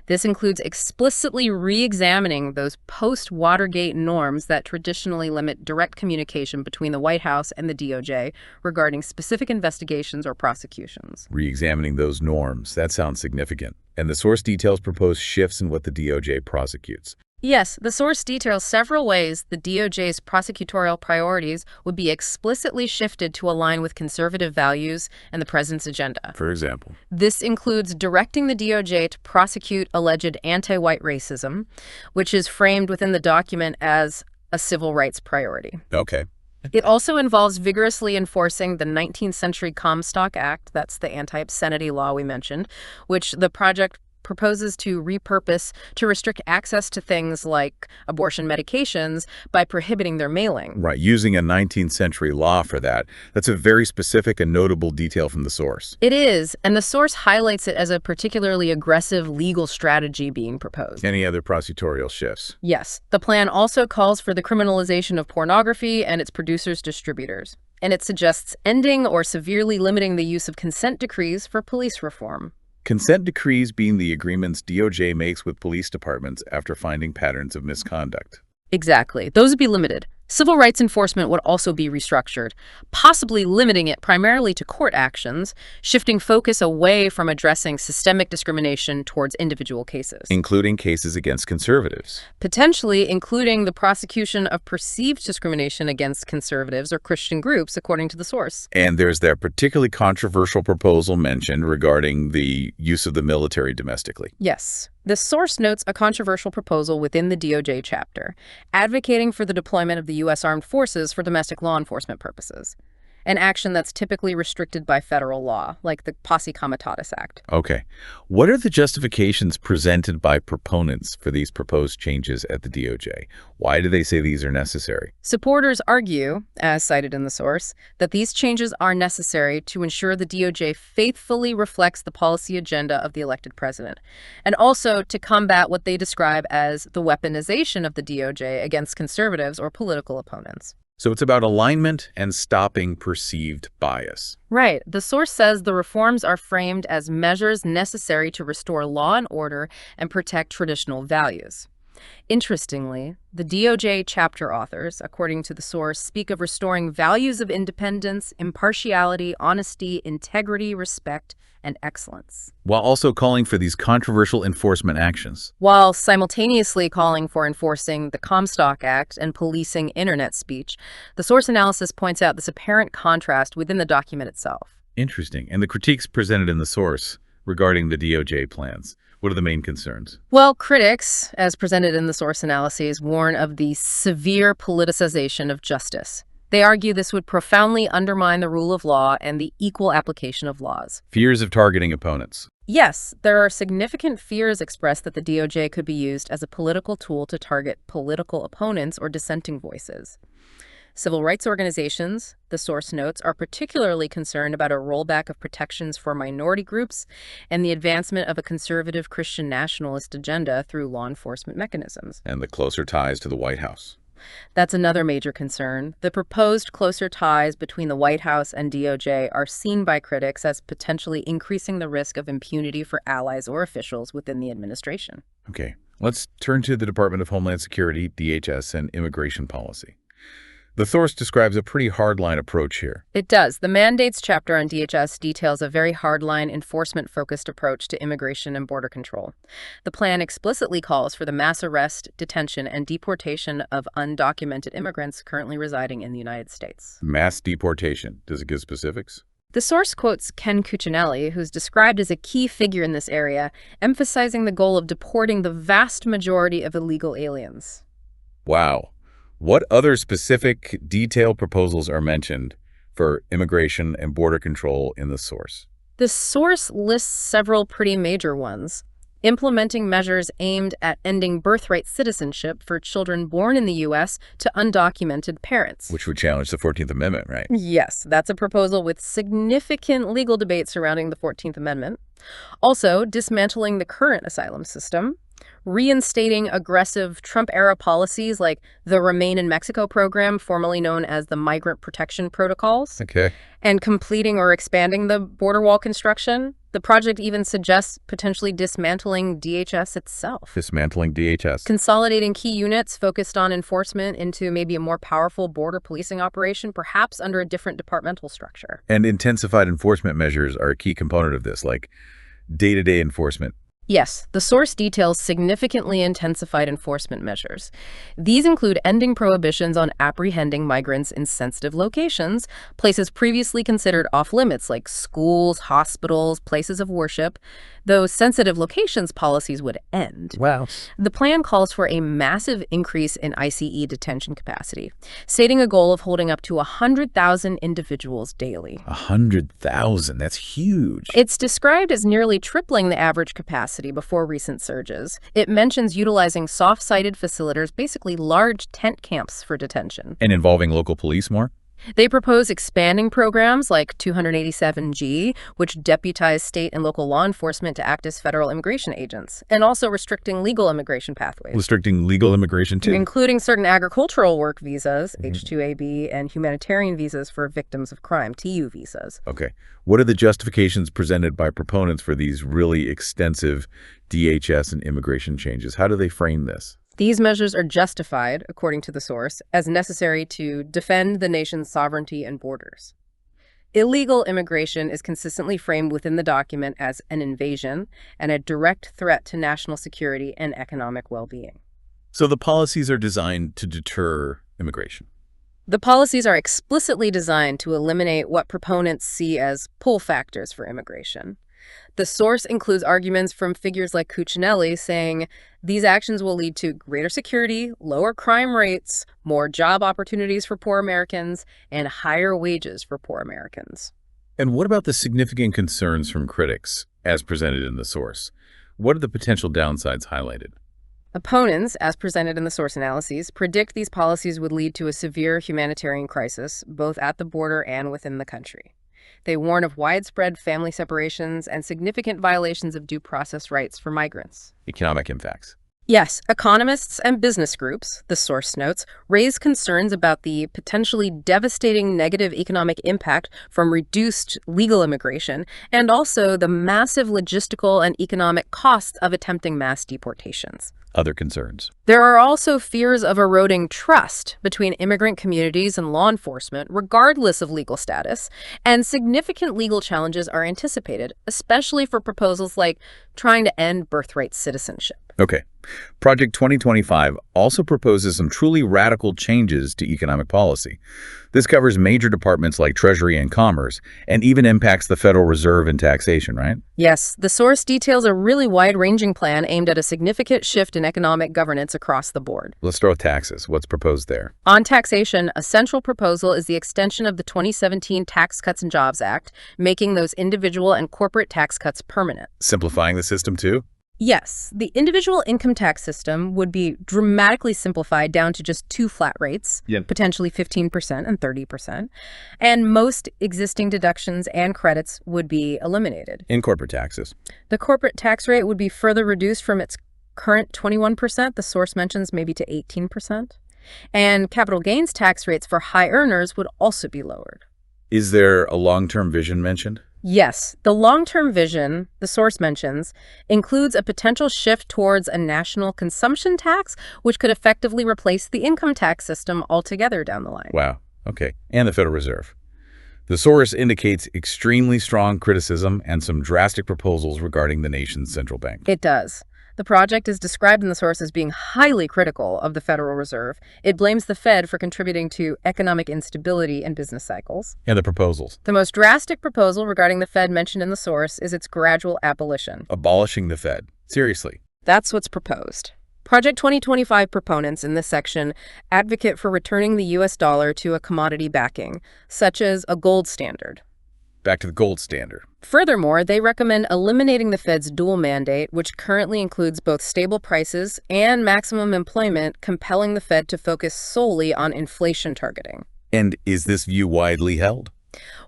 This includes explicitly re-examining those post-Watergate norms that traditionally limit direct communication between the White House and the DOJ regarding specific investigations or prosecutions. Re-examining those norms, that sounds significant. And the source details proposed shifts in what the DOJ prosecutes. Yes, the source details several ways the DOJ's prosecutorial priorities would be explicitly shifted to align with conservative values and the president's agenda. For example? This includes directing the DOJ to prosecute alleged anti-white racism, which is framed within the document as a civil rights priority. Okay. It also involves vigorously enforcing the 19th Century Comstock Act, that's the anti-obscenity law we mentioned, which the project proposes to repurpose to restrict access to things like abortion medications by prohibiting their mailing. Right, using a 19th century law for that. That's a very specific and notable detail from the source. It is, and the source highlights it as a particularly aggressive legal strategy being proposed. Any other prosecutorial shifts? Yes. The plan also calls for the criminalization of pornography and its producers-distributors, and it suggests ending or severely limiting the use of consent decrees for police reform. Consent decrees being the agreements DOJ makes with police departments after finding patterns of misconduct. Exactly. Those would be limited. Civil rights enforcement would also be restructured, possibly limiting it primarily to court actions, shifting focus away from addressing systemic discrimination towards individual cases. Including cases against conservatives. Potentially including the prosecution of perceived discrimination against conservatives or Christian groups, according to the source. And there's that particularly controversial proposal mentioned regarding the use of the military domestically. Yes. The source notes a controversial proposal within the DOJ chapter, advocating for the deployment of the U.S. Armed Forces for domestic law enforcement purposes, an action that's typically restricted by federal law, like the Posse Comitatus Act. Okay. What are the justifications presented by proponents for these proposed changes at the DOJ? Why do they say these are necessary? Supporters argue, as cited in the source, that these changes are necessary to ensure the DOJ faithfully reflects the policy agenda of the elected president, and also to combat what they describe as the weaponization of the DOJ against conservatives or political opponents. So it's about alignment and stopping perceived bias. Right. The source says the reforms are framed as measures necessary to restore law and order and protect traditional values. Interestingly, the DOJ chapter authors, according to the source, speak of restoring values of independence, impartiality, honesty, integrity, respect, and excellence, While also calling for these controversial enforcement actions. while simultaneously calling for enforcing the Comstock Act and policing internet speech. The source analysis points out this apparent contrast within the document itself. Interesting. And the critiques presented in the source regarding the DOJ plans. What are the main concerns? Well, critics, as presented in the source analyses, warn of the severe politicization of justice. They argue this would profoundly undermine the rule of law and the equal application of laws. Fears of targeting opponents. Yes, there are significant fears expressed that the DOJ could be used as a political tool to target political opponents or dissenting voices. Civil rights organizations, the source notes, are particularly concerned about a rollback of protections for minority groups and the advancement of a conservative Christian nationalist agenda through law enforcement mechanisms. And the closer ties to the White House. That's another major concern. The proposed closer ties between the White House and DOJ are seen by critics as potentially increasing the risk of impunity for allies or officials within the administration. Okay, let's turn to the Department of Homeland Security, DHS, and immigration policy. The source describes a pretty hardline approach here. It does. The mandates chapter on DHS details a very hardline, enforcement-focused approach to immigration and border control. The plan explicitly calls for the mass arrest, detention, and deportation of undocumented immigrants currently residing in the United States. Mass deportation. Does it give specifics? The source quotes Ken Cuccinelli, who's described as a key figure in this area, emphasizing the goal of deporting the vast majority of illegal aliens. Wow. What other specific, detailed proposals are mentioned for immigration and border control in the source? The source lists several pretty major ones. Implementing measures aimed at ending birthright citizenship for children born in the U.S. to undocumented parents. Which would challenge the 14th Amendment, right? Yes, that's a proposal with significant legal debate surrounding the 14th Amendment. Also, dismantling the current asylum system, reinstating aggressive Trump-era policies like the Remain in Mexico program, formerly known as the Migrant Protection Protocols, Okay. and completing or expanding the border wall construction. The project even suggests potentially dismantling DHS itself. Dismantling DHS. Consolidating key units focused on enforcement into maybe a more powerful border policing operation, perhaps under a different departmental structure. And intensified enforcement measures are a key component of this, like day-to-day enforcement. Yes, the source details significantly intensified enforcement measures. These include ending prohibitions on apprehending migrants in sensitive locations, places previously considered off-limits like schools, hospitals, places of worship. Those sensitive locations policies would end. Wow. The plan calls for a massive increase in ICE detention capacity, stating a goal of holding up to 100,000 individuals daily. 100,000. That's huge. It's described as nearly tripling the average capacity before recent surges. It mentions utilizing soft-sided facilitators, basically large tent camps for detention. And involving local police more? They propose expanding programs like 287G, which deputize state and local law enforcement to act as federal immigration agents, and also restricting legal immigration pathways, Restricting legal immigration too. including certain agricultural work visas, H-2AB, and humanitarian visas for victims of crime, TU visas. Okay. What are the justifications presented by proponents for these really extensive DHS and immigration changes? How do they frame this? These measures are justified, according to the source, as necessary to defend the nation's sovereignty and borders. Illegal immigration is consistently framed within the document as an invasion and a direct threat to national security and economic well-being. So the policies are designed to deter immigration. The policies are explicitly designed to eliminate what proponents see as pull factors for immigration. The source includes arguments from figures like Cuccinelli saying these actions will lead to greater security, lower crime rates, more job opportunities for poor Americans, and higher wages for poor Americans. And what about the significant concerns from critics, as presented in the source? What are the potential downsides highlighted? Opponents, as presented in the source analyses, predict these policies would lead to a severe humanitarian crisis, both at the border and within the country. They warn of widespread family separations and significant violations of due process rights for migrants. Economic impacts. Yes, economists and business groups, the source notes, raise concerns about the potentially devastating negative economic impact from reduced legal immigration and also the massive logistical and economic costs of attempting mass deportations. Other concerns. There are also fears of eroding trust between immigrant communities and law enforcement, regardless of legal status, and significant legal challenges are anticipated, especially for proposals like trying to end birthright citizenship. Okay. Project 2025 also proposes some truly radical changes to economic policy. This covers major departments like Treasury and Commerce, and even impacts the Federal Reserve and taxation, right? Yes, the source details a really wide-ranging plan aimed at a significant shift in economic governance across the board. Let's throw taxes. What's proposed there? On taxation, a central proposal is the extension of the 2017 Tax Cuts and Jobs Act, making those individual and corporate tax cuts permanent. Simplifying the system too? Yes, the individual income tax system would be dramatically simplified down to just two flat rates, potentially 15% and 30%, and most existing deductions and credits would be eliminated. In corporate taxes. The corporate tax rate would be further reduced from its current 21%, the source mentions maybe to 18%, and capital gains tax rates for high earners would also be lowered. Is there a long-term vision mentioned? Yes, the long-term vision, the source mentions, includes a potential shift towards a national consumption tax, which could effectively replace the income tax system altogether down the line. Wow. Okay. And the Federal Reserve. The source indicates extremely strong criticism and some drastic proposals regarding the nation's central bank. It does. The project is described in the source as being highly critical of the Federal Reserve. It blames the Fed for contributing to economic instability and business cycles. And the proposals. The most drastic proposal regarding the Fed mentioned in the source is its gradual abolition. Abolishing the Fed. Seriously. That's what's proposed. Project 2025 proponents in this section advocate for returning the U.S. dollar to a commodity backing, such as a gold standard. Back to the gold standard. Furthermore, they recommend eliminating the Fed's dual mandate, which currently includes both stable prices and maximum employment, compelling the Fed to focus solely on inflation targeting. And is this view widely held?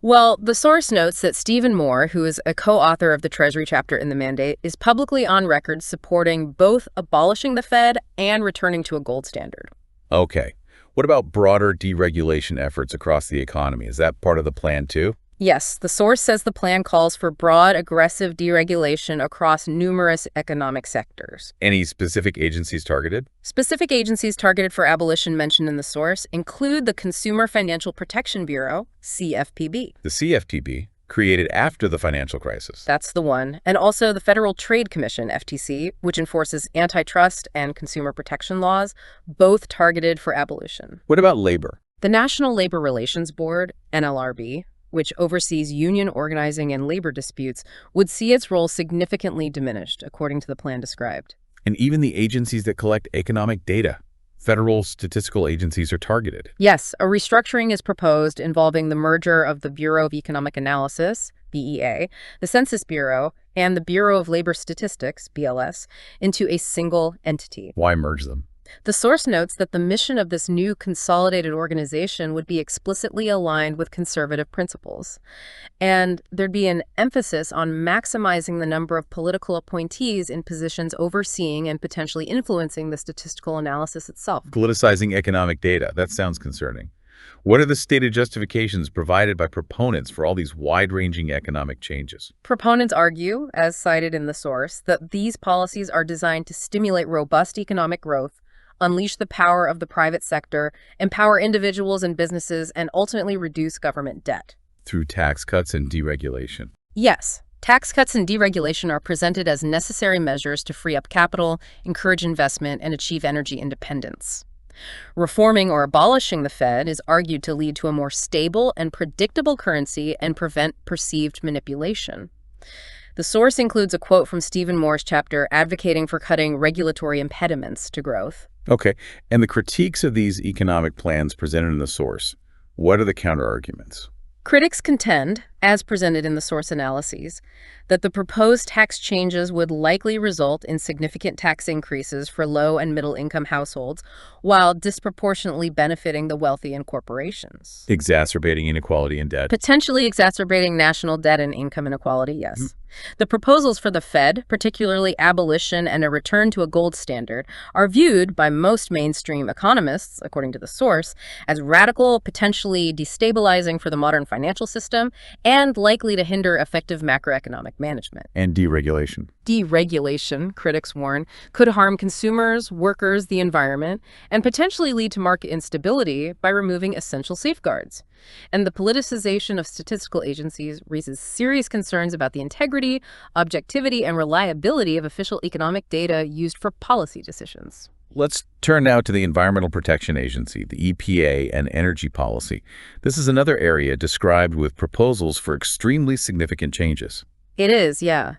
Well, the source notes that Stephen Moore, who is a co-author of the Treasury chapter in the mandate, is publicly on record supporting both abolishing the Fed and returning to a gold standard. Okay. What about broader deregulation efforts across the economy? Is that part of the plan too? Yes, the source says the plan calls for broad, aggressive deregulation across numerous economic sectors. Any specific agencies targeted? Specific agencies targeted for abolition mentioned in the source include the Consumer Financial Protection Bureau, CFPB. The CFPB, created after the financial crisis. That's the one. And also the Federal Trade Commission, FTC, which enforces antitrust and consumer protection laws, both targeted for abolition. What about labor? The National Labor Relations Board, NLRB, which oversees union organizing and labor disputes, would see its role significantly diminished, according to the plan described. And even the agencies that collect economic data. Federal statistical agencies are targeted. Yes, a restructuring is proposed involving the merger of the Bureau of Economic Analysis, BEA, the Census Bureau, and the Bureau of Labor Statistics, BLS, into a single entity. Why merge them? The source notes that the mission of this new consolidated organization would be explicitly aligned with conservative principles, and there'd be an emphasis on maximizing the number of political appointees in positions overseeing and potentially influencing the statistical analysis itself. Politicizing economic data. That sounds concerning. What are the stated justifications provided by proponents for all these wide-ranging economic changes? Proponents argue, as cited in the source, that these policies are designed to stimulate robust economic growth, unleash the power of the private sector, empower individuals and businesses, and ultimately reduce government debt. Through tax cuts and deregulation. Yes, tax cuts and deregulation are presented as necessary measures to free up capital, encourage investment, and achieve energy independence. Reforming or abolishing the Fed is argued to lead to a more stable and predictable currency and prevent perceived manipulation. The source includes a quote from Stephen Moore's chapter advocating for cutting regulatory impediments to growth. Okay, and the critiques of these economic plans presented in the source, what are the counterarguments? Critics contend, as presented in the source analyses, that the proposed tax changes would likely result in significant tax increases for low and middle income households, while disproportionately benefiting the wealthy and corporations. Exacerbating inequality and debt. Potentially exacerbating national debt and income inequality, yes. The proposals for the Fed, particularly abolition and a return to a gold standard, are viewed by most mainstream economists, according to the source, as radical, potentially destabilizing for the modern financial system, and likely to hinder effective macroeconomic management. And deregulation. Deregulation, critics warn, could harm consumers, workers, the environment, and potentially lead to market instability by removing essential safeguards. And the politicization of statistical agencies raises serious concerns about the integrity, objectivity, and reliability of official economic data used for policy decisions. Let's turn now to the Environmental Protection Agency, the EPA, and energy policy. This is another area described with proposals for extremely significant changes. It is, yeah.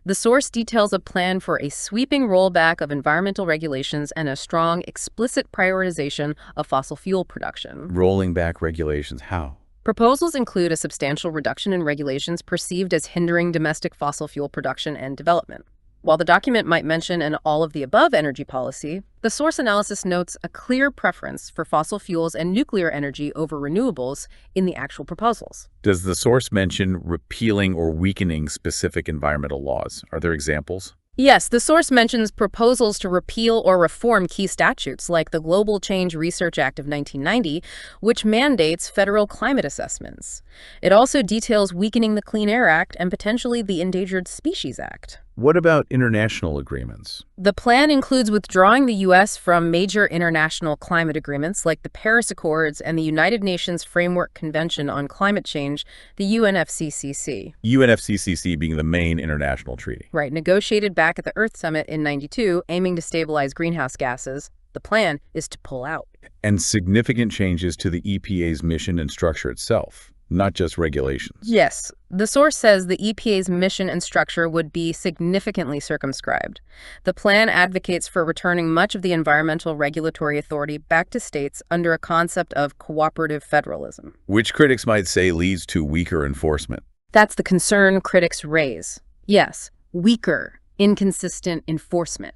The source details a plan for a sweeping rollback of environmental regulations and a strong, explicit prioritization of fossil fuel production. Rolling back regulations, how? Proposals include a substantial reduction in regulations perceived as hindering domestic fossil fuel production and development. While the document might mention an all-of-the-above energy policy, the source analysis notes a clear preference for fossil fuels and nuclear energy over renewables in the actual proposals. Does the source mention repealing or weakening specific environmental laws? Are there examples? Yes, the source mentions proposals to repeal or reform key statutes like the Global Change Research Act of 1990, which mandates federal climate assessments. It also details weakening the Clean Air Act and potentially the Endangered Species Act. What about international agreements? The plan includes withdrawing the U.S. from major international climate agreements like the Paris Accords and the United Nations Framework Convention on Climate Change, the UNFCCC. UNFCCC being the main international treaty. Right, negotiated back at the Earth Summit in '92, aiming to stabilize greenhouse gases. The plan is to pull out. And significant changes to the EPA's mission and structure itself, not just regulations. Yes. The source says the EPA's mission and structure would be significantly circumscribed. The plan advocates for returning much of the environmental regulatory authority back to states under a concept of cooperative federalism. Which critics might say leads to weaker enforcement. That's the concern critics raise. Yes, weaker, inconsistent enforcement.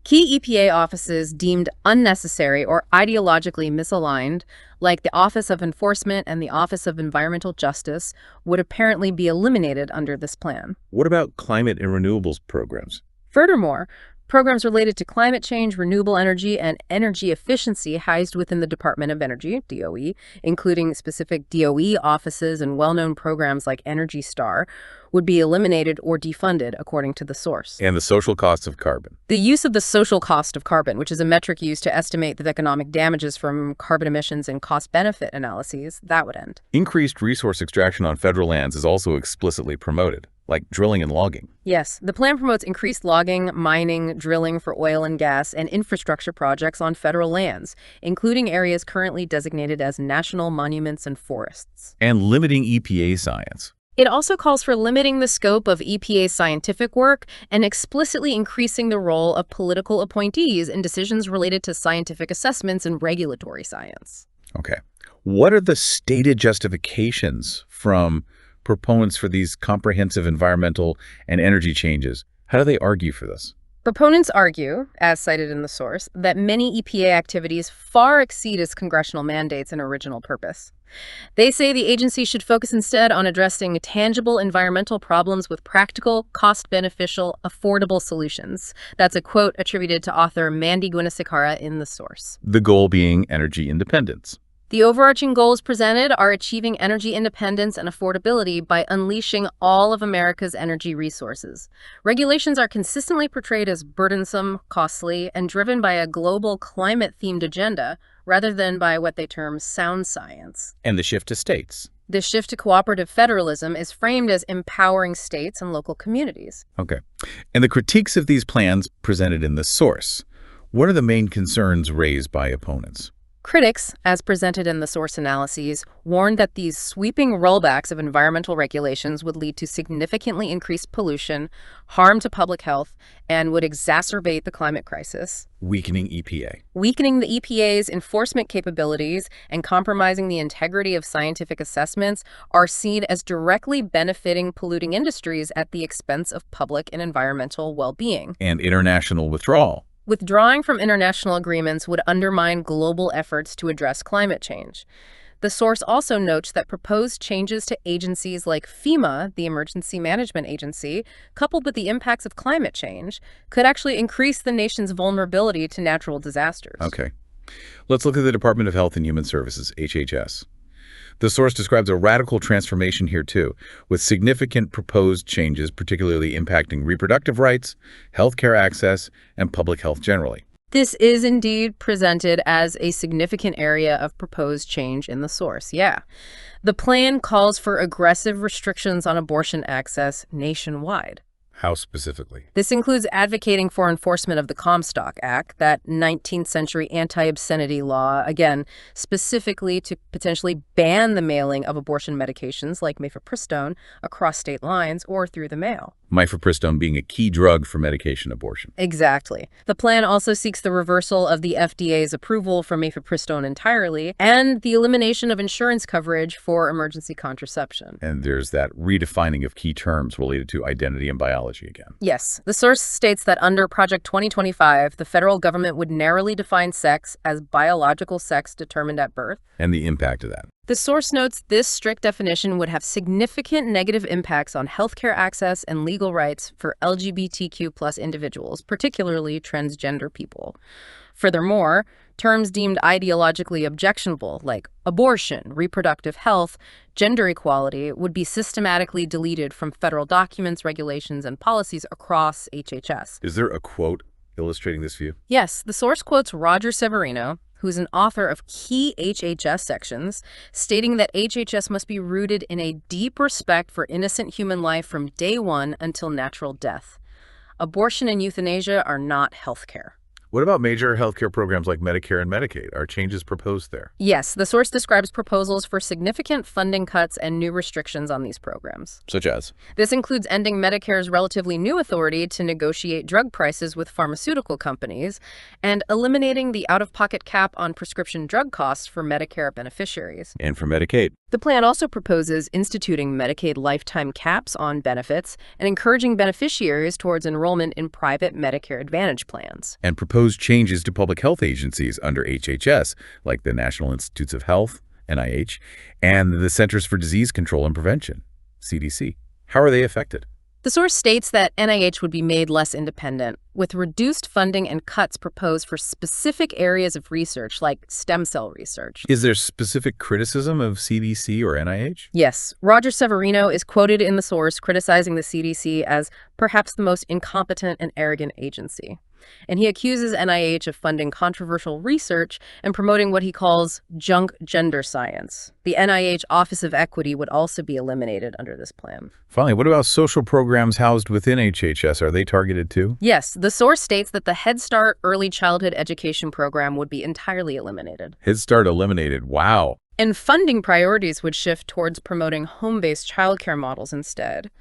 Key EPA offices deemed unnecessary or ideologically misaligned, like the Office of Enforcement and the Office of Environmental Justice, would apparently be eliminated under this plan. What about climate and renewables programs? Furthermore, programs related to climate change, renewable energy, and energy efficiency housed within the Department of Energy, DOE, including specific DOE offices and well-known programs like Energy Star, would be eliminated or defunded, according to the source. And the social costs of carbon. The use of the social cost of carbon, which is a metric used to estimate the economic damages from carbon emissions and cost-benefit analyses, that would end. Increased resource extraction on federal lands is also explicitly promoted, like drilling and logging. Yes, the plan promotes increased logging, mining, drilling for oil and gas, and infrastructure projects on federal lands, including areas currently designated as national monuments and forests. And limiting EPA science. It also calls for limiting the scope of EPA's scientific work and explicitly increasing the role of political appointees in decisions related to scientific assessments and regulatory science. Okay. What are the stated justifications from proponents for these comprehensive environmental and energy changes? How do they argue for this? Proponents argue, as cited in the source, that many EPA activities far exceed its congressional mandates and original purpose. They say the agency should focus instead on addressing tangible environmental problems with practical, cost-beneficial, affordable solutions. That's a quote attributed to author Mandy Gunasekara in the source. The goal being energy independence. The overarching goals presented are achieving energy independence and affordability by unleashing all of America's energy resources. Regulations are consistently portrayed as burdensome, costly, and driven by a global climate-themed agenda rather than by what they term sound science. And the shift to states. The shift to cooperative federalism is framed as empowering states and local communities. Okay. And the critiques of these plans presented in the source. What are the main concerns raised by opponents? Critics, as presented in the source analyses, warned that these sweeping rollbacks of environmental regulations would lead to significantly increased pollution, harm to public health, and would exacerbate the climate crisis, Weakening EPA. weakening the EPA's enforcement capabilities and compromising the integrity of scientific assessments are seen as directly benefiting polluting industries at the expense of public and environmental well-being. And international withdrawal. Withdrawing from international agreements would undermine global efforts to address climate change. The source also notes that proposed changes to agencies like FEMA, the Emergency Management Agency, coupled with the impacts of climate change, could actually increase the nation's vulnerability to natural disasters. Okay. Let's look at the Department of Health and Human Services, HHS. The source describes a radical transformation here, too, with significant proposed changes, particularly impacting reproductive rights, healthcare access, and public health generally. This is indeed presented as a significant area of proposed change in the source, yeah. The plan calls for aggressive restrictions on abortion access nationwide. How specifically? This includes advocating for enforcement of the Comstock Act, that 19th century anti-obscenity law, again, specifically to potentially ban the mailing of abortion medications like mifepristone across state lines or through the mail. Mifepristone being a key drug for medication abortion. Exactly. The plan also seeks the reversal of the FDA's approval for mifepristone entirely and the elimination of insurance coverage for emergency contraception. And there's that redefining of key terms related to identity and biology again. Yes. The source states that under Project 2025, the federal government would narrowly define sex as biological sex determined at birth. And the impact of that. The source notes this strict definition would have significant negative impacts on healthcare access and legal rights for LGBTQ+ individuals, particularly transgender people. Furthermore, terms deemed ideologically objectionable, like abortion, reproductive health, gender equality, would be systematically deleted from federal documents, regulations, and policies across HHS. Is there a quote illustrating this view? Yes, the source quotes Roger Severino, who's an author of key HHS sections, stating that HHS must be rooted in a deep respect for innocent human life from day one until natural death. Abortion and euthanasia are not healthcare. What about major healthcare programs like Medicare and Medicaid? Are changes proposed there? Yes, the source describes proposals for significant funding cuts and new restrictions on these programs. Such as? This includes ending Medicare's relatively new authority to negotiate drug prices with pharmaceutical companies and eliminating the out-of-pocket cap on prescription drug costs for Medicare beneficiaries. And for Medicaid? The plan also proposes instituting Medicaid lifetime caps on benefits and encouraging beneficiaries towards enrollment in private Medicare Advantage plans. And proposed changes to public health agencies under HHS, like the National Institutes of Health, NIH, and the Centers for Disease Control and Prevention, CDC. How are they affected? The source states that NIH would be made less independent, with reduced funding and cuts proposed for specific areas of research, like stem cell research. Is there specific criticism of CDC or NIH? Yes. Roger Severino is quoted in the source criticizing the CDC as perhaps the most incompetent and arrogant agency. And he accuses NIH of funding controversial research and promoting what he calls junk gender science. The NIH Office of Equity would also be eliminated under this plan. Finally, what about social programs housed within HHS? Are they targeted too? Yes, the source states that the Head Start early childhood education program would be entirely eliminated. Head Start eliminated. Wow. And funding priorities would shift towards promoting home-based childcare models instead.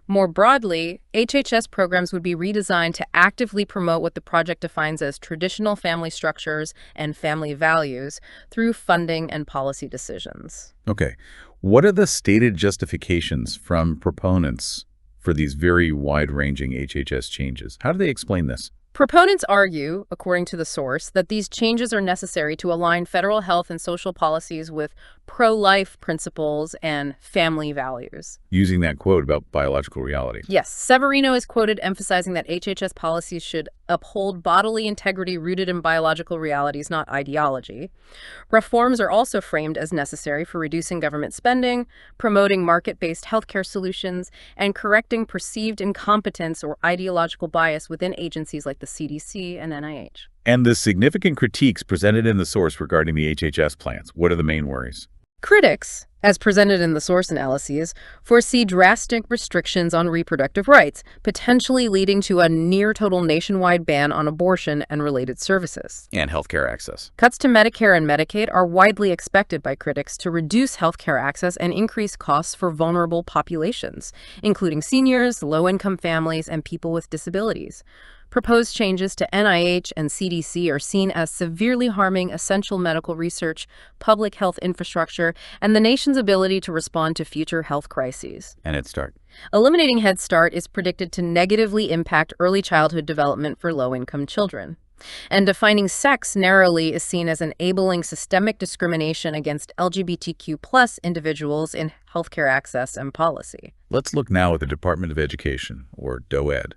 More broadly, HHS programs would be redesigned to actively promote what the project defines as traditional family structures and family values through funding and policy decisions. Okay. What are the stated justifications from proponents for these very wide-ranging HHS changes? How do they explain this? Proponents argue, according to the source, that these changes are necessary to align federal health and social policies with pro-life principles and family values. Using that quote about biological reality. Yes, Severino is quoted emphasizing that HHS policies should uphold bodily integrity rooted in biological realities, not ideology. Reforms are also framed as necessary for reducing government spending, promoting market-based healthcare solutions, and correcting perceived incompetence or ideological bias within agencies like the CDC and NIH. And the significant critiques presented in the source regarding the HHS plans. What are the main worries? Critics, as presented in the source analyses, foresee drastic restrictions on reproductive rights, potentially leading to a near-total nationwide ban on abortion and related services. And healthcare access. Cuts to Medicare and Medicaid are widely expected by critics to reduce healthcare access and increase costs for vulnerable populations, including seniors, low-income families, and people with disabilities. Proposed changes to NIH and CDC are seen as severely harming essential medical research, public health infrastructure, and the nation's ability to respond to future health crises. And Head Start. Eliminating Head Start is predicted to negatively impact early childhood development for low-income children. And defining sex narrowly is seen as enabling systemic discrimination against LGBTQ+ individuals in healthcare access and policy. Let's look now at the Department of Education, or DOED.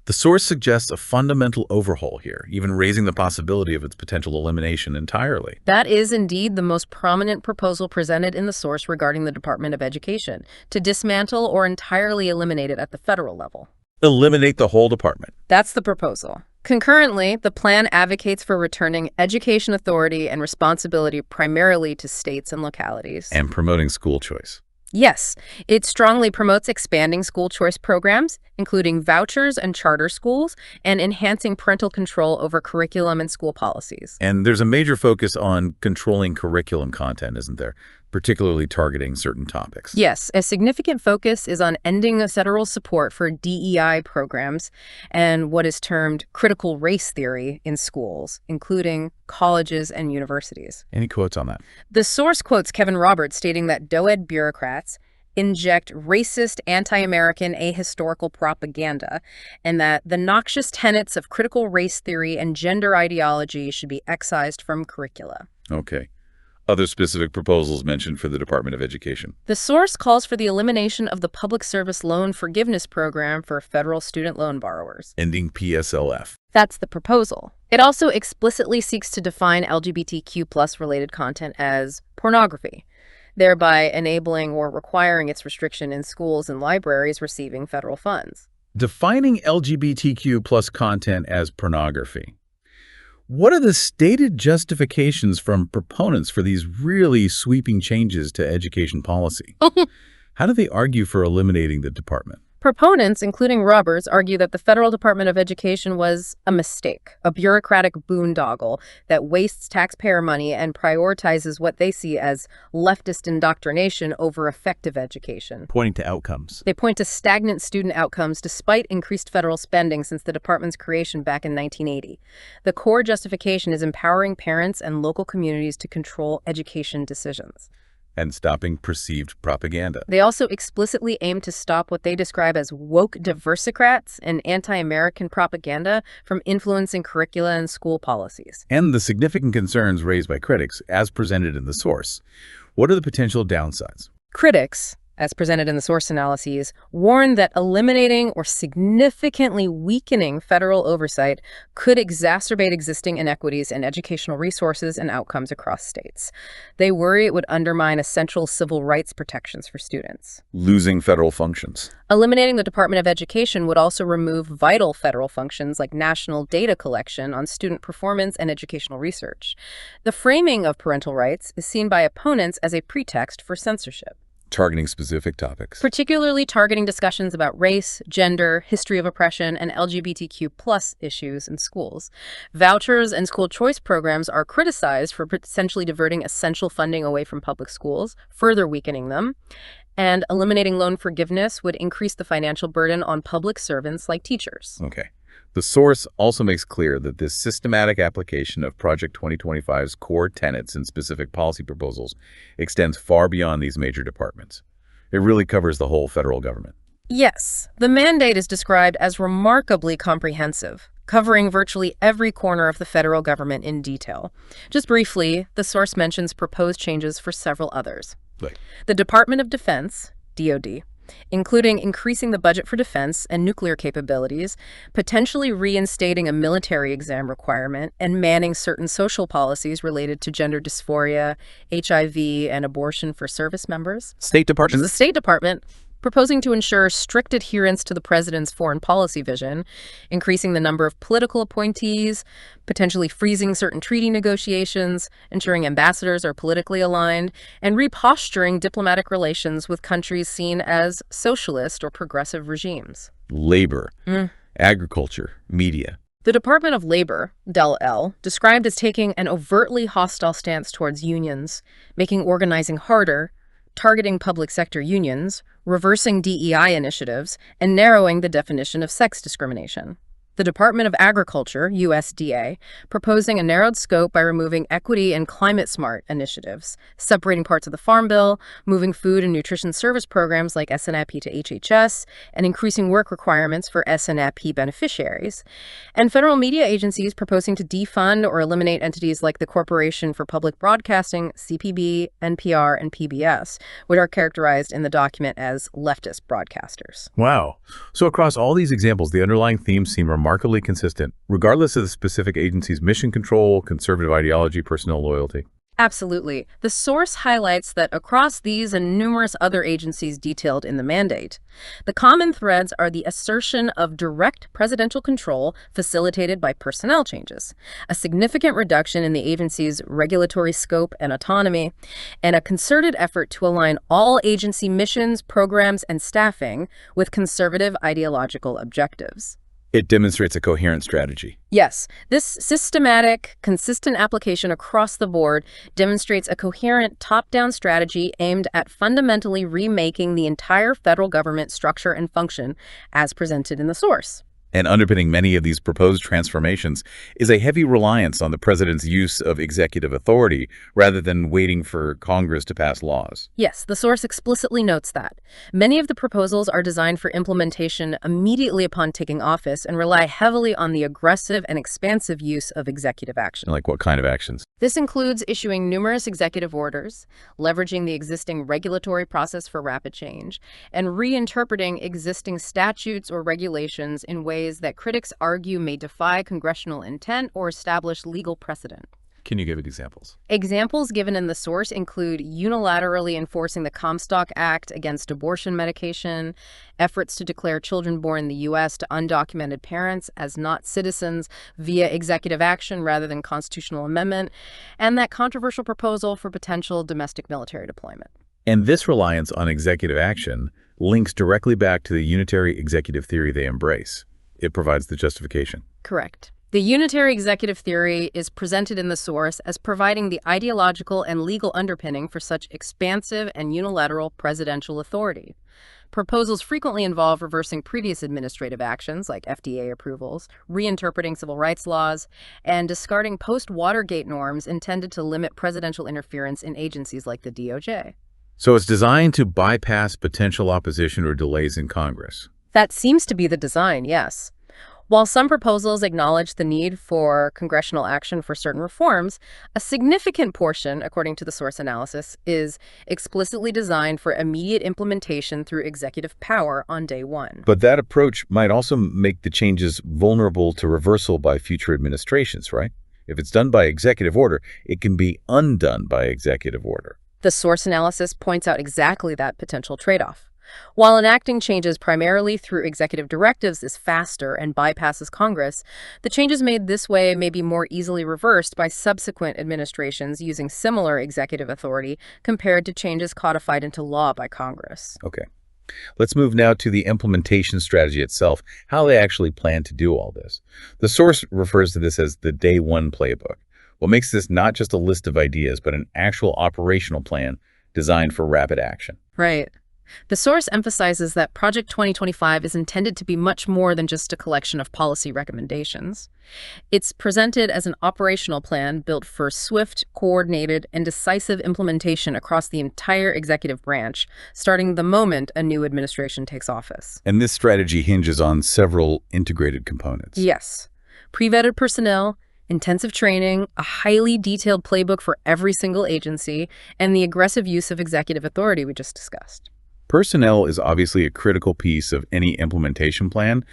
The source suggests a fundamental overhaul here, even raising the possibility of its potential elimination entirely. That is indeed the most prominent proposal presented in the source regarding the Department of Education, to dismantle or entirely eliminate it at the federal level. Eliminate the whole department. That's the proposal. Concurrently, the plan advocates for returning education authority and responsibility primarily to states and localities. And promoting school choice. Yes, it strongly promotes expanding school choice programs, including vouchers and charter schools, and enhancing parental control over curriculum and school policies. And there's a major focus on controlling curriculum content, isn't there? Particularly targeting certain topics. Yes, a significant focus is on ending federal support for DEI programs and what is termed critical race theory in schools, including colleges and universities. Any quotes on that? The source quotes Kevin Roberts stating that DOED bureaucrats inject racist, anti-American, ahistorical propaganda, and that the noxious tenets of critical race theory and gender ideology should be excised from curricula. Okay. Other specific proposals mentioned for the Department of Education. The source calls for the elimination of the Public Service Loan Forgiveness Program for federal student loan borrowers. Ending PSLF. That's the proposal. It also explicitly seeks to define LGBTQ+ related content as pornography, thereby enabling or requiring its restriction in schools and libraries receiving federal funds. Defining LGBTQ plus content as pornography. What are the stated justifications from proponents for these really sweeping changes to education policy? How do they argue for eliminating the department? Proponents, including Roberts, argue that the Federal Department of Education was a mistake, a bureaucratic boondoggle that wastes taxpayer money and prioritizes what they see as leftist indoctrination over effective education. Pointing to outcomes. They point to stagnant student outcomes despite increased federal spending since the department's creation back in 1980. The core justification is empowering parents and local communities to control education decisions. And stopping perceived propaganda. They also explicitly aim to stop what they describe as woke diversicrats and anti-American propaganda from influencing curricula and school policies. And the significant concerns raised by critics, as presented in the source. What are the potential downsides? Critics, as presented in the source analyses, warn that eliminating or significantly weakening federal oversight could exacerbate existing inequities in educational resources and outcomes across states. They worry it would undermine essential civil rights protections for students. Losing federal functions. Eliminating the Department of Education would also remove vital federal functions like national data collection on student performance and educational research. The framing of parental rights is seen by opponents as a pretext for censorship. Targeting specific topics. Particularly targeting discussions about race, gender, history of oppression, and LGBTQ+ issues in schools. Vouchers and school choice programs are criticized for potentially diverting essential funding away from public schools, further weakening them. And eliminating loan forgiveness would increase the financial burden on public servants like teachers. Okay. The source also makes clear that this systematic application of Project 2025's core tenets and specific policy proposals extends far beyond these major departments. It really covers the whole federal government. Yes, the mandate is described as remarkably comprehensive, covering virtually every corner of the federal government in detail. Just briefly, the source mentions proposed changes for several others. Right. The Department of Defense, DoD, including increasing the budget for defense and nuclear capabilities, potentially reinstating a military exam requirement, and manning certain social policies related to gender dysphoria, HIV, and abortion for service members. State Department. The State Department, proposing to ensure strict adherence to the president's foreign policy vision, increasing the number of political appointees, potentially freezing certain treaty negotiations, ensuring ambassadors are politically aligned, and reposturing diplomatic relations with countries seen as socialist or progressive regimes. Labor, agriculture, media. The Department of Labor, Del-L, described as taking an overtly hostile stance towards unions, making organizing harder, targeting public sector unions, reversing DEI initiatives, and narrowing the definition of sex discrimination. The Department of Agriculture, USDA, proposing a narrowed scope by removing equity and climate-smart initiatives, separating parts of the Farm Bill, moving food and nutrition service programs like SNAP to HHS, and increasing work requirements for SNAP beneficiaries. And federal media agencies proposing to defund or eliminate entities like the Corporation for Public Broadcasting, CPB, NPR, and PBS, which are characterized in the document as leftist broadcasters. Wow. So across all these examples, the underlying themes seem remarkably consistent, regardless of the specific agency's mission control, conservative ideology, personnel loyalty. Absolutely. The source highlights that across these and numerous other agencies detailed in the mandate, the common threads are the assertion of direct presidential control facilitated by personnel changes, a significant reduction in the agency's regulatory scope and autonomy, and a concerted effort to align all agency missions, programs, and staffing with conservative ideological objectives. It demonstrates a coherent strategy. Yes, this systematic, consistent application across the board demonstrates a coherent top-down strategy aimed at fundamentally remaking the entire federal government structure and function as presented in the source. And underpinning many of these proposed transformations is a heavy reliance on the president's use of executive authority rather than waiting for Congress to pass laws. Yes, the source explicitly notes that. Many of the proposals are designed for implementation immediately upon taking office and rely heavily on the aggressive and expansive use of executive action. Like what kind of actions? This includes issuing numerous executive orders, leveraging the existing regulatory process for rapid change, and reinterpreting existing statutes or regulations in ways that critics argue may defy congressional intent or establish legal precedent. Can you give examples? Examples given in the source include unilaterally enforcing the Comstock Act against abortion medication, efforts to declare children born in the U.S. to undocumented parents as not citizens via executive action rather than constitutional amendment, and that controversial proposal for potential domestic military deployment. And this reliance on executive action links directly back to the unitary executive theory they embrace. It provides the justification. Correct. The unitary executive theory is presented in the source as providing the ideological and legal underpinning for such expansive and unilateral presidential authority. Proposals frequently involve reversing previous administrative actions like FDA approvals, reinterpreting civil rights laws, and discarding post-Watergate norms intended to limit presidential interference in agencies like the DOJ. So it's designed to bypass potential opposition or delays in Congress. That seems to be the design, yes. While some proposals acknowledge the need for congressional action for certain reforms, a significant portion, according to the source analysis, is explicitly designed for immediate implementation through executive power on day one. But that approach might also make the changes vulnerable to reversal by future administrations, right? If it's done by executive order, it can be undone by executive order. The source analysis points out exactly that potential trade-off. While enacting changes primarily through executive directives is faster and bypasses Congress, the changes made this way may be more easily reversed by subsequent administrations using similar executive authority compared to changes codified into law by Congress. Okay. Let's move now to the implementation strategy itself, how they actually plan to do all this. The source refers to this as the Day One playbook. What makes this not just a list of ideas, but an actual operational plan designed for rapid action. Right. The source emphasizes that Project 2025 is intended to be much more than just a collection of policy recommendations. It's presented as an operational plan built for swift, coordinated, and decisive implementation across the entire executive branch, starting the moment a new administration takes office. And this strategy hinges on several integrated components. Yes. Pre-vetted personnel, intensive training, a highly detailed playbook for every single agency, and the aggressive use of executive authority we just discussed. Personnel is obviously a critical piece of any implementation plan,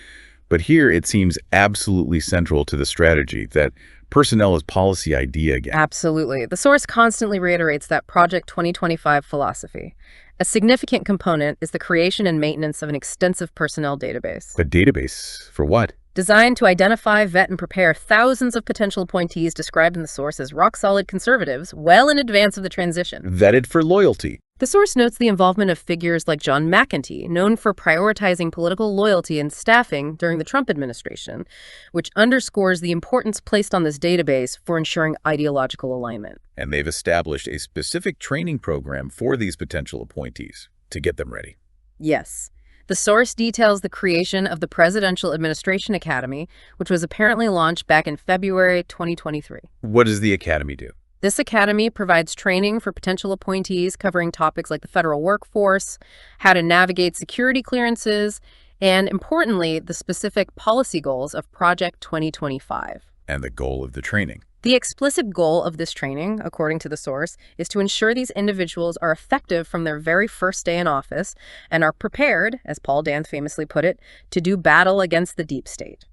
but here it seems absolutely central to the strategy that personnel is policy idea again. Absolutely. The source constantly reiterates that Project 2025 philosophy. A significant component is the creation and maintenance of an extensive personnel database. A database for what? Designed to identify, vet, and prepare thousands of potential appointees described in the source as rock-solid conservatives well in advance of the transition. Vetted for loyalty. The source notes the involvement of figures like John McEntee, known for prioritizing political loyalty and staffing during the Trump administration, which underscores the importance placed on this database for ensuring ideological alignment. And they've established a specific training program for these potential appointees to get them ready. Yes. The source details the creation of the Presidential Administration Academy, which was apparently launched back in February 2023. What does the academy do? This academy provides training for potential appointees covering topics like the federal workforce, how to navigate security clearances, and importantly, the specific policy goals of Project 2025. And the goal of the training. The explicit goal of this training, according to the source, is to ensure these individuals are effective from their very first day in office and are prepared, as Paul Dance famously put it, to do battle against the deep state.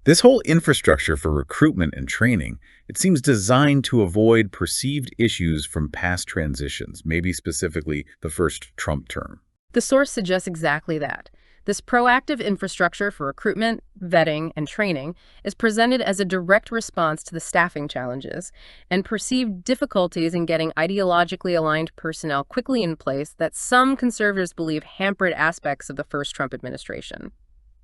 This whole infrastructure for recruitment and training, it seems designed to avoid perceived issues from past transitions, maybe specifically the first Trump term. The source suggests exactly that. This proactive infrastructure for recruitment, vetting, and training is presented as a direct response to the staffing challenges and perceived difficulties in getting ideologically aligned personnel quickly in place that some conservatives believe hampered aspects of the first Trump administration.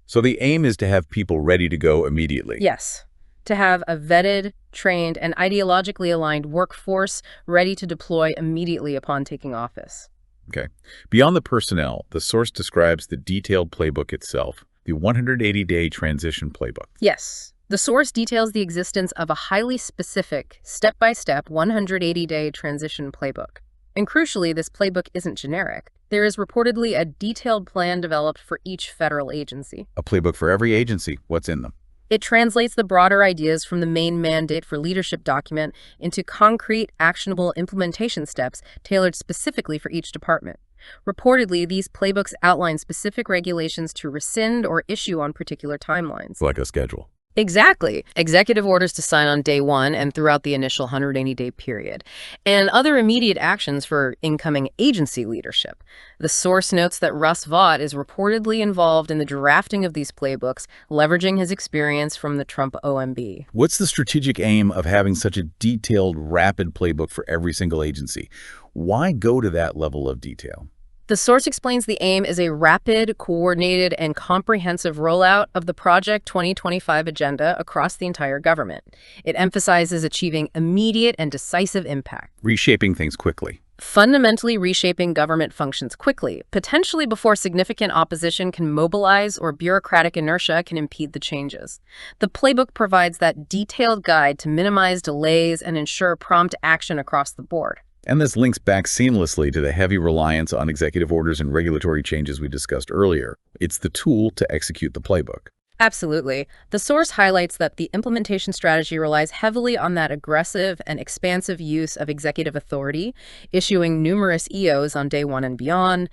So the aim is to have people ready to go immediately. Yes, to have a vetted, trained, and ideologically aligned workforce ready to deploy immediately upon taking office. Okay. Beyond the personnel, the source describes the detailed playbook itself, the 180-day transition playbook. Yes. The source details the existence of a highly specific, step-by-step 180-day transition playbook. And crucially, this playbook isn't generic. There is reportedly a detailed plan developed for each federal agency. A playbook for every agency. What's in them? It translates the broader ideas from the main mandate for leadership document into concrete, actionable implementation steps tailored specifically for each department. Reportedly, these playbooks outline specific regulations to rescind or issue on particular timelines. Like a schedule. Exactly. Executive orders to sign on day one and throughout the initial 180-day period, and other immediate actions for incoming agency leadership. The source notes that Russ Vought is reportedly involved in the drafting of these playbooks, leveraging his experience from the Trump OMB. What's the strategic aim of having such a detailed, rapid playbook for every single agency? Why go to that level of detail? The source explains the aim is a rapid, coordinated, and comprehensive rollout of the Project 2025 agenda across the entire government. It emphasizes achieving immediate and decisive impact. Reshaping things quickly. Fundamentally reshaping government functions quickly, potentially before significant opposition can mobilize or bureaucratic inertia can impede the changes. The playbook provides that detailed guide to minimize delays and ensure prompt action across the board. And this links back seamlessly to the heavy reliance on executive orders and regulatory changes we discussed earlier. It's the tool to execute the playbook. Absolutely. The source highlights that the implementation strategy relies heavily on that aggressive and expansive use of executive authority, issuing numerous EOs on day one and beyond,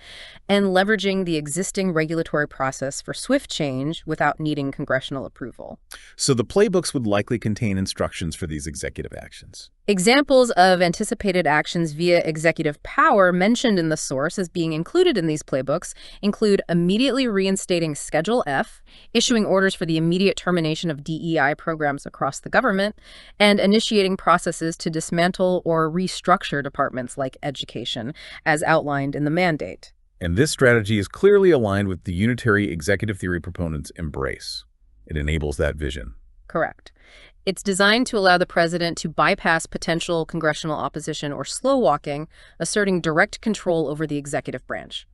and leveraging the existing regulatory process for swift change without needing congressional approval. So the playbooks would likely contain instructions for these executive actions. Examples of anticipated actions via executive power mentioned in the source as being included in these playbooks include immediately reinstating Schedule F, issuing orders for the immediate termination of DEI programs across the government, and initiating processes to dismantle or restructure departments like education, as outlined in the mandate. And this strategy is clearly aligned with the unitary executive theory proponents' embrace. It enables that vision. Correct. It's designed to allow the president to bypass potential congressional opposition or slow walking, asserting direct control over the executive branch.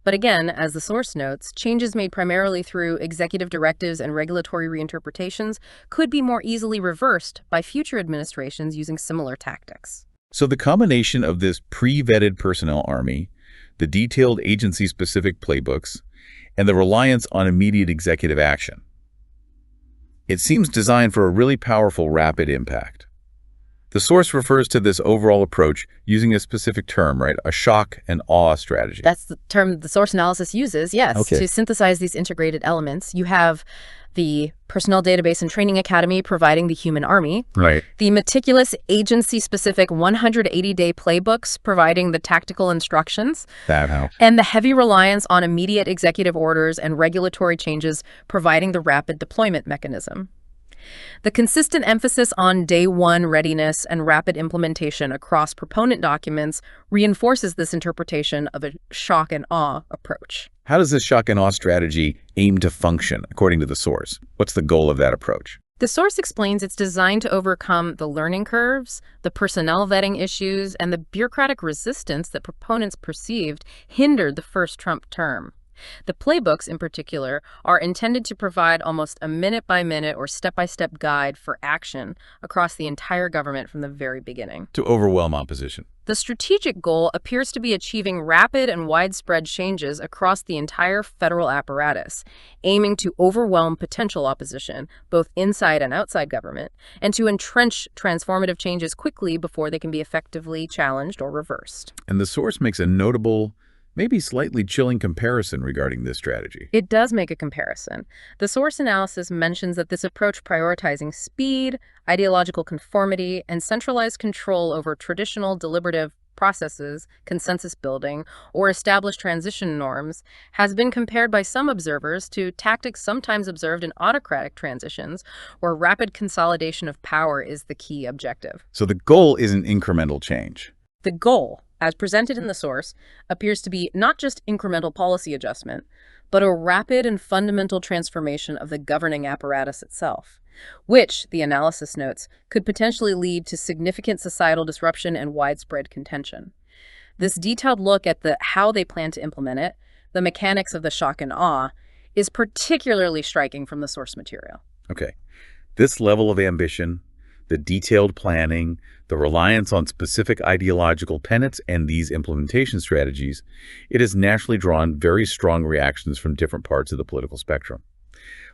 But again, as the source notes, changes made primarily through executive directives and regulatory reinterpretations could be more easily reversed by future administrations using similar tactics. So the combination of this pre-vetted personnel army, the detailed agency-specific playbooks, and the reliance on immediate executive action, it seems designed for a really powerful, rapid impact. The source refers to this overall approach using a specific term, right? A shock and awe strategy. That's the term the source analysis uses, yes, Okay. to synthesize these integrated elements. You have the Personnel Database and Training Academy providing the human army, Right. the meticulous agency-specific 180-day playbooks providing the tactical instructions, That helps. and the heavy reliance on immediate executive orders and regulatory changes providing the rapid deployment mechanism. The consistent emphasis on day one readiness and rapid implementation across proponent documents reinforces this interpretation of a shock and awe approach. How does this shock and awe strategy aim to function, according to the source? What's the goal of that approach? The source explains it's designed to overcome the learning curves, the personnel vetting issues, and the bureaucratic resistance that proponents perceived hindered the first Trump term. The playbooks, in particular, are intended to provide almost a minute-by-minute or step-by-step guide for action across the entire government from the very beginning. To overwhelm opposition. The strategic goal appears to be achieving rapid and widespread changes across the entire federal apparatus, aiming to overwhelm potential opposition, both inside and outside government, and to entrench transformative changes quickly before they can be effectively challenged or reversed. And the source makes a notable, maybe slightly chilling comparison regarding this strategy. It does make a comparison. The source analysis mentions that this approach prioritizing speed, ideological conformity, and centralized control over traditional deliberative processes, consensus building, or established transition norms has been compared by some observers to tactics sometimes observed in autocratic transitions, where rapid consolidation of power is the key objective. So the goal isn't incremental change. The goal, as presented in the source, appears to be not just incremental policy adjustment, but a rapid and fundamental transformation of the governing apparatus itself, which, the analysis notes, could potentially lead to significant societal disruption and widespread contention. This detailed look at how they plan to implement it, the mechanics of the shock and awe, is particularly striking from the source material. Okay. This level of ambition, the detailed planning, the reliance on specific ideological tenets, and these implementation strategies, it has naturally drawn very strong reactions from different parts of the political spectrum.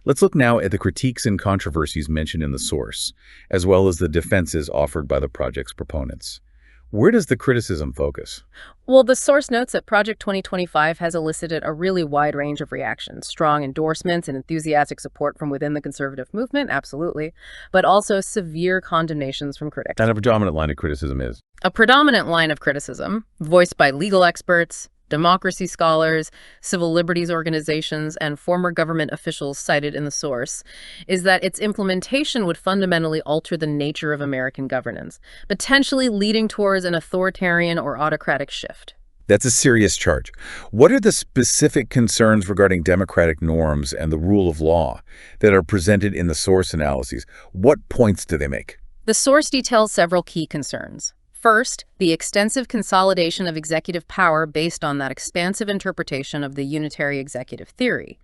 Let's look now at the critiques and controversies mentioned in the source, as well as the defenses offered by the project's proponents. Where does the criticism focus? Well, the source notes that Project 2025 has elicited a really wide range of reactions, strong endorsements and enthusiastic support from within the conservative movement, absolutely, but also severe condemnations from critics. And a predominant line of criticism is? A predominant line of criticism, voiced by legal experts, democracy scholars, civil liberties organizations, and former government officials cited in the source, is that its implementation would fundamentally alter the nature of American governance, potentially leading towards an authoritarian or autocratic shift. That's a serious charge. What are the specific concerns regarding democratic norms and the rule of law that are presented in the source analyses? What points do they make? The source details several key concerns. First, the extensive consolidation of executive power based on that expansive interpretation of the unitary executive theory.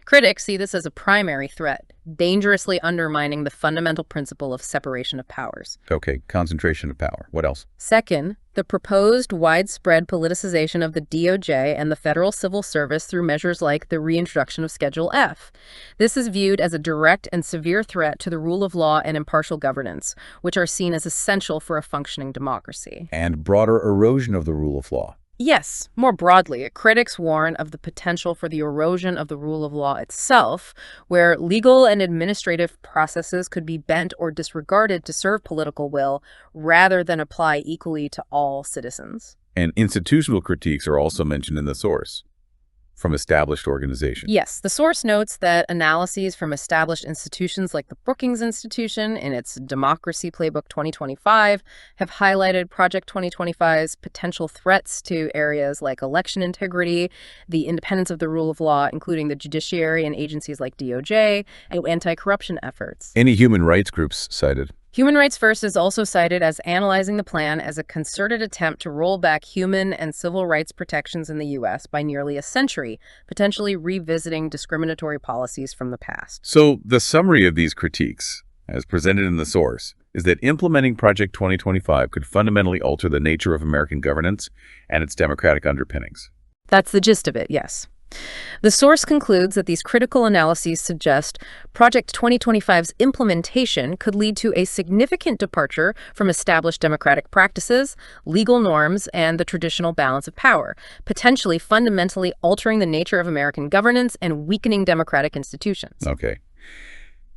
Critics see this as a primary threat, dangerously undermining the fundamental principle of separation of powers. Okay, concentration of power. What else? Second, the proposed widespread politicization of the DOJ and the federal civil service through measures like the reintroduction of Schedule F. This is viewed as a direct and severe threat to the rule of law and impartial governance, which are seen as essential for a functioning democracy. And broader erosion of the rule of law. Yes, more broadly, critics warn of the potential for the erosion of the rule of law itself, where legal and administrative processes could be bent or disregarded to serve political will rather than apply equally to all citizens. And institutional critiques are also mentioned in the source from established organizations. Yes, the source notes that analyses from established institutions like the Brookings Institution in its Democracy Playbook 2025 have highlighted Project 2025's potential threats to areas like election integrity, the independence of the rule of law, including the judiciary and agencies like DOJ, and anti-corruption efforts. Any human rights groups cited? Human Rights First is also cited as analyzing the plan as a concerted attempt to roll back human and civil rights protections in the U.S. by nearly a century, potentially revisiting discriminatory policies from the past. So the summary of these critiques, as presented in the source, is that implementing Project 2025 could fundamentally alter the nature of American governance and its democratic underpinnings. That's the gist of it, yes. The source concludes that these critical analyses suggest Project 2025's implementation could lead to a significant departure from established democratic practices, legal norms, and the traditional balance of power, potentially fundamentally altering the nature of American governance and weakening democratic institutions. Okay.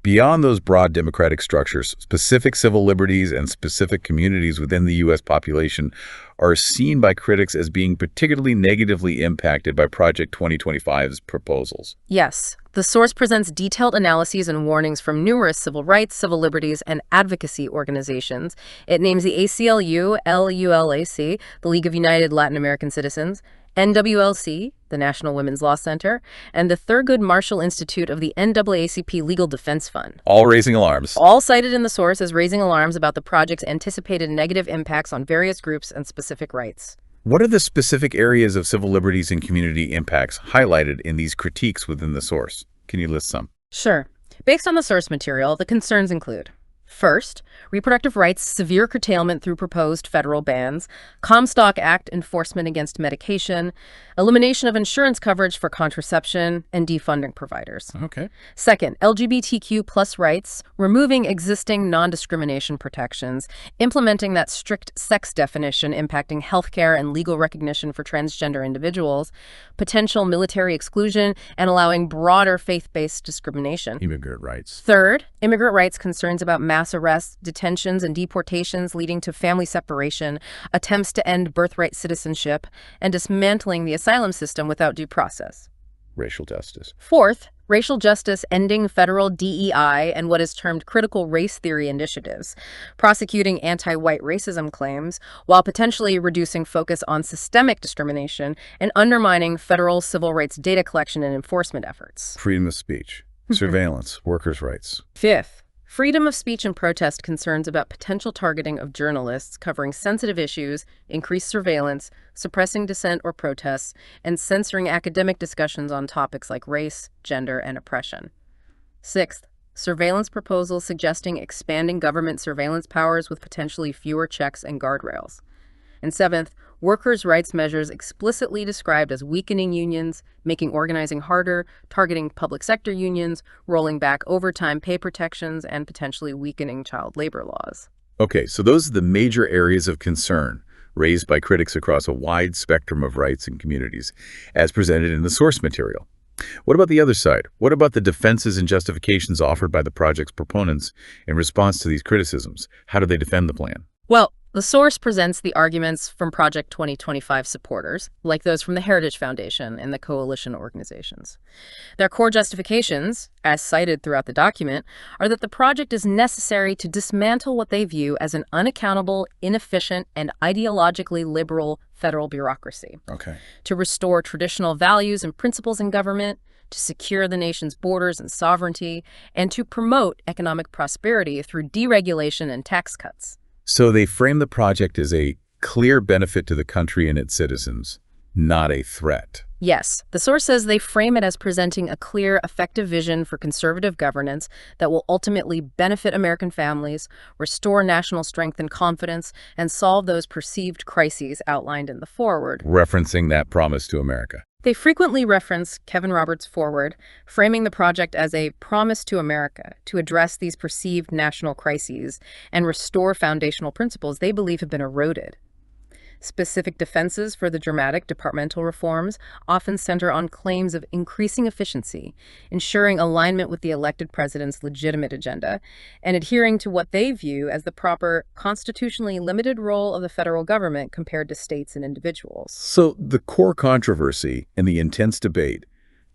Beyond those broad democratic structures, specific civil liberties and specific communities within the U.S. population are seen by critics as being particularly negatively impacted by Project 2025's proposals. Yes, the source presents detailed analyses and warnings from numerous civil rights, civil liberties, and advocacy organizations. It names the ACLU, LULAC, the League of United Latin American Citizens, NWLC, the National Women's Law Center, and the Thurgood Marshall Institute of the NAACP Legal Defense Fund. All raising alarms. All cited in the source as raising alarms about the project's anticipated negative impacts on various groups and specific rights. What are the specific areas of civil liberties and community impacts highlighted in these critiques within the source? Can you list some? Sure. Based on the source material, the concerns include: first, reproductive rights severe curtailment through proposed federal bans, Comstock Act enforcement against medication, elimination of insurance coverage for contraception, and defunding providers. Okay. Second, LGBTQ plus rights, removing existing non-discrimination protections, implementing that strict sex definition impacting healthcare and legal recognition for transgender individuals, potential military exclusion, and allowing broader faith-based discrimination. Immigrant rights. Third, immigrant rights concerns about mass arrests, detentions, and deportations leading to family separation, attempts to end birthright citizenship, and dismantling the asylum system without due process. Racial justice. Fourth, racial justice ending federal DEI and what is termed critical race theory initiatives, prosecuting anti-white racism claims while potentially reducing focus on systemic discrimination and undermining federal civil rights data collection and enforcement efforts. Freedom of speech. Surveillance. Workers' rights. Fifth, freedom of speech and protest concerns about potential targeting of journalists covering sensitive issues, increased surveillance, suppressing dissent or protests, and censoring academic discussions on topics like race, gender, and oppression. Sixth, surveillance proposals suggesting expanding government surveillance powers with potentially fewer checks and guardrails. And seventh, workers' rights measures explicitly described as weakening unions, making organizing harder, targeting public sector unions, rolling back overtime pay protections, and potentially weakening child labor laws. Okay, so those are the major areas of concern raised by critics across a wide spectrum of rights and communities, as presented in the source material. What about the other side? What about the defenses and justifications offered by the project's proponents in response to these criticisms? How do they defend the plan? Well, the source presents the arguments from Project 2025 supporters, like those from the Heritage Foundation and the coalition organizations. Their core justifications, as cited throughout the document, are that the project is necessary to dismantle what they view as an unaccountable, inefficient, and ideologically liberal federal bureaucracy, Okay. to restore traditional values and principles in government, to secure the nation's borders and sovereignty, and to promote economic prosperity through deregulation and tax cuts. So they frame the project as a clear benefit to the country and its citizens, not a threat. Yes, the source says they frame it as presenting a clear, effective vision for conservative governance that will ultimately benefit American families, restore national strength and confidence, and solve those perceived crises outlined in the foreword. Referencing that promise to America. They frequently reference Kevin Roberts' foreword, framing the project as a promise to America to address these perceived national crises and restore foundational principles they believe have been eroded. Specific defenses for the dramatic departmental reforms often center on claims of increasing efficiency, ensuring alignment with the elected president's legitimate agenda, and adhering to what they view as the proper constitutionally limited role of the federal government compared to states and individuals. So the core controversy and the intense debate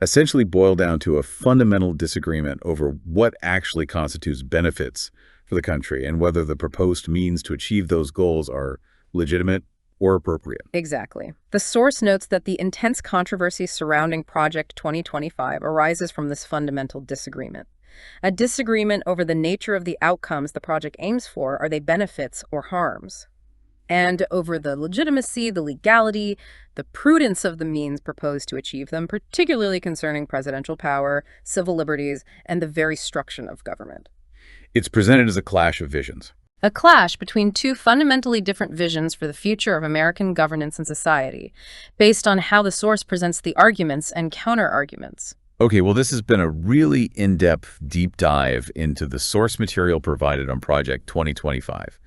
essentially boil down to a fundamental disagreement over what actually constitutes benefits for the country and whether the proposed means to achieve those goals are legitimate or appropriate. Exactly. The source notes that the intense controversy surrounding Project 2025 arises from this fundamental disagreement. A disagreement over the nature of the outcomes the project aims for. Are they benefits or harms? And over the legitimacy, the legality, the prudence of the means proposed to achieve them, particularly concerning presidential power, civil liberties, and the very structure of government. It's presented as a clash of visions. A clash between two fundamentally different visions for the future of American governance and society, based on how the source presents the arguments and counter-arguments. Okay, well, this has been a really in-depth deep dive into the source material provided on Project 2025.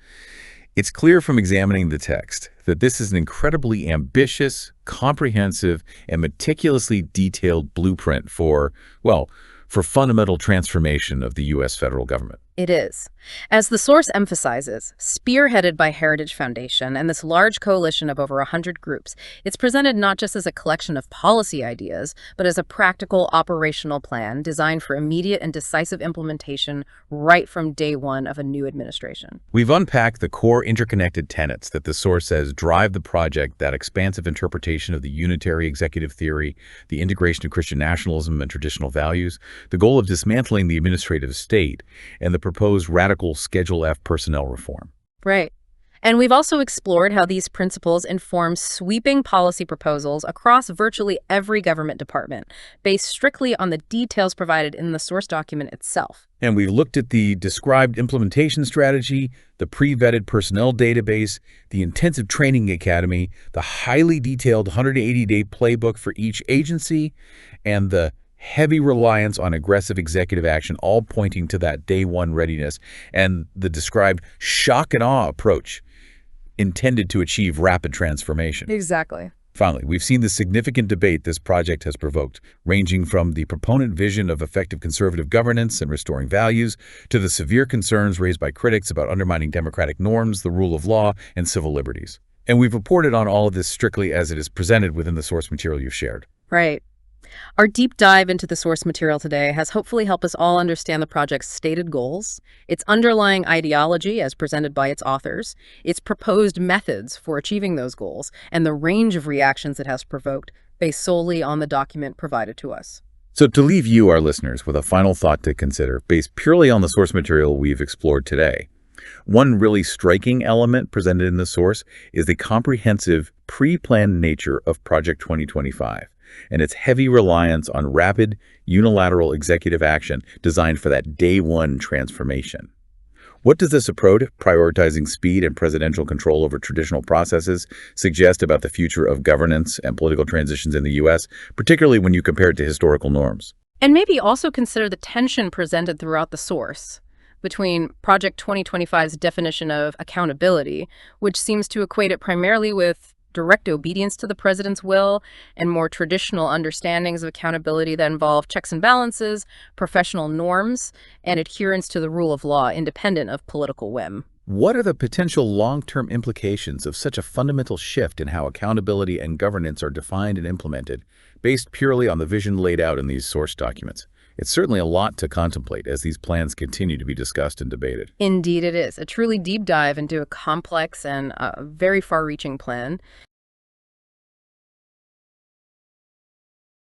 It's clear from examining the text that this is an incredibly ambitious, comprehensive, and meticulously detailed blueprint for fundamental transformation of the U.S. federal government. It is. As the source emphasizes, spearheaded by Heritage Foundation and this large coalition of over 100 groups, it's presented not just as a collection of policy ideas, but as a practical operational plan designed for immediate and decisive implementation right from day one of a new administration. We've unpacked the core interconnected tenets that the source says drive the project: that expansive interpretation of the unitary executive theory, the integration of Christian nationalism and traditional values, the goal of dismantling the administrative state, and the proposed radical Schedule F personnel reform. Right. And we've also explored how these principles inform sweeping policy proposals across virtually every government department, based strictly on the details provided in the source document itself. And we've looked at the described implementation strategy, the pre-vetted personnel database, the intensive training academy, the highly detailed 180-day playbook for each agency, and the heavy reliance on aggressive executive action, all pointing to that day one readiness, and the described shock and awe approach intended to achieve rapid transformation. Exactly. Finally, we've seen the significant debate this project has provoked, ranging from the proponent vision of effective conservative governance and restoring values to the severe concerns raised by critics about undermining democratic norms, the rule of law, and civil liberties. And we've reported on all of this strictly as it is presented within the source material you've shared. Right. Our deep dive into the source material today has hopefully helped us all understand the project's stated goals, its underlying ideology as presented by its authors, its proposed methods for achieving those goals, and the range of reactions it has provoked based solely on the document provided to us. So to leave you, our listeners, with a final thought to consider, based purely on the source material we've explored today, one really striking element presented in the source is the comprehensive, pre-planned nature of Project 2025. And its heavy reliance on rapid, unilateral executive action designed for that day one transformation. What does this approach, prioritizing speed and presidential control over traditional processes, suggest about the future of governance and political transitions in the U.S., particularly when you compare it to historical norms? And maybe also consider the tension presented throughout the source between Project 2025's definition of accountability, which seems to equate it primarily with direct obedience to the president's will, and more traditional understandings of accountability that involve checks and balances, professional norms, and adherence to the rule of law independent of political whim. What are the potential long-term implications of such a fundamental shift in how accountability and governance are defined and implemented, based purely on the vision laid out in these source documents? It's certainly a lot to contemplate as these plans continue to be discussed and debated. Indeed it is. A truly deep dive into a complex and very far-reaching plan.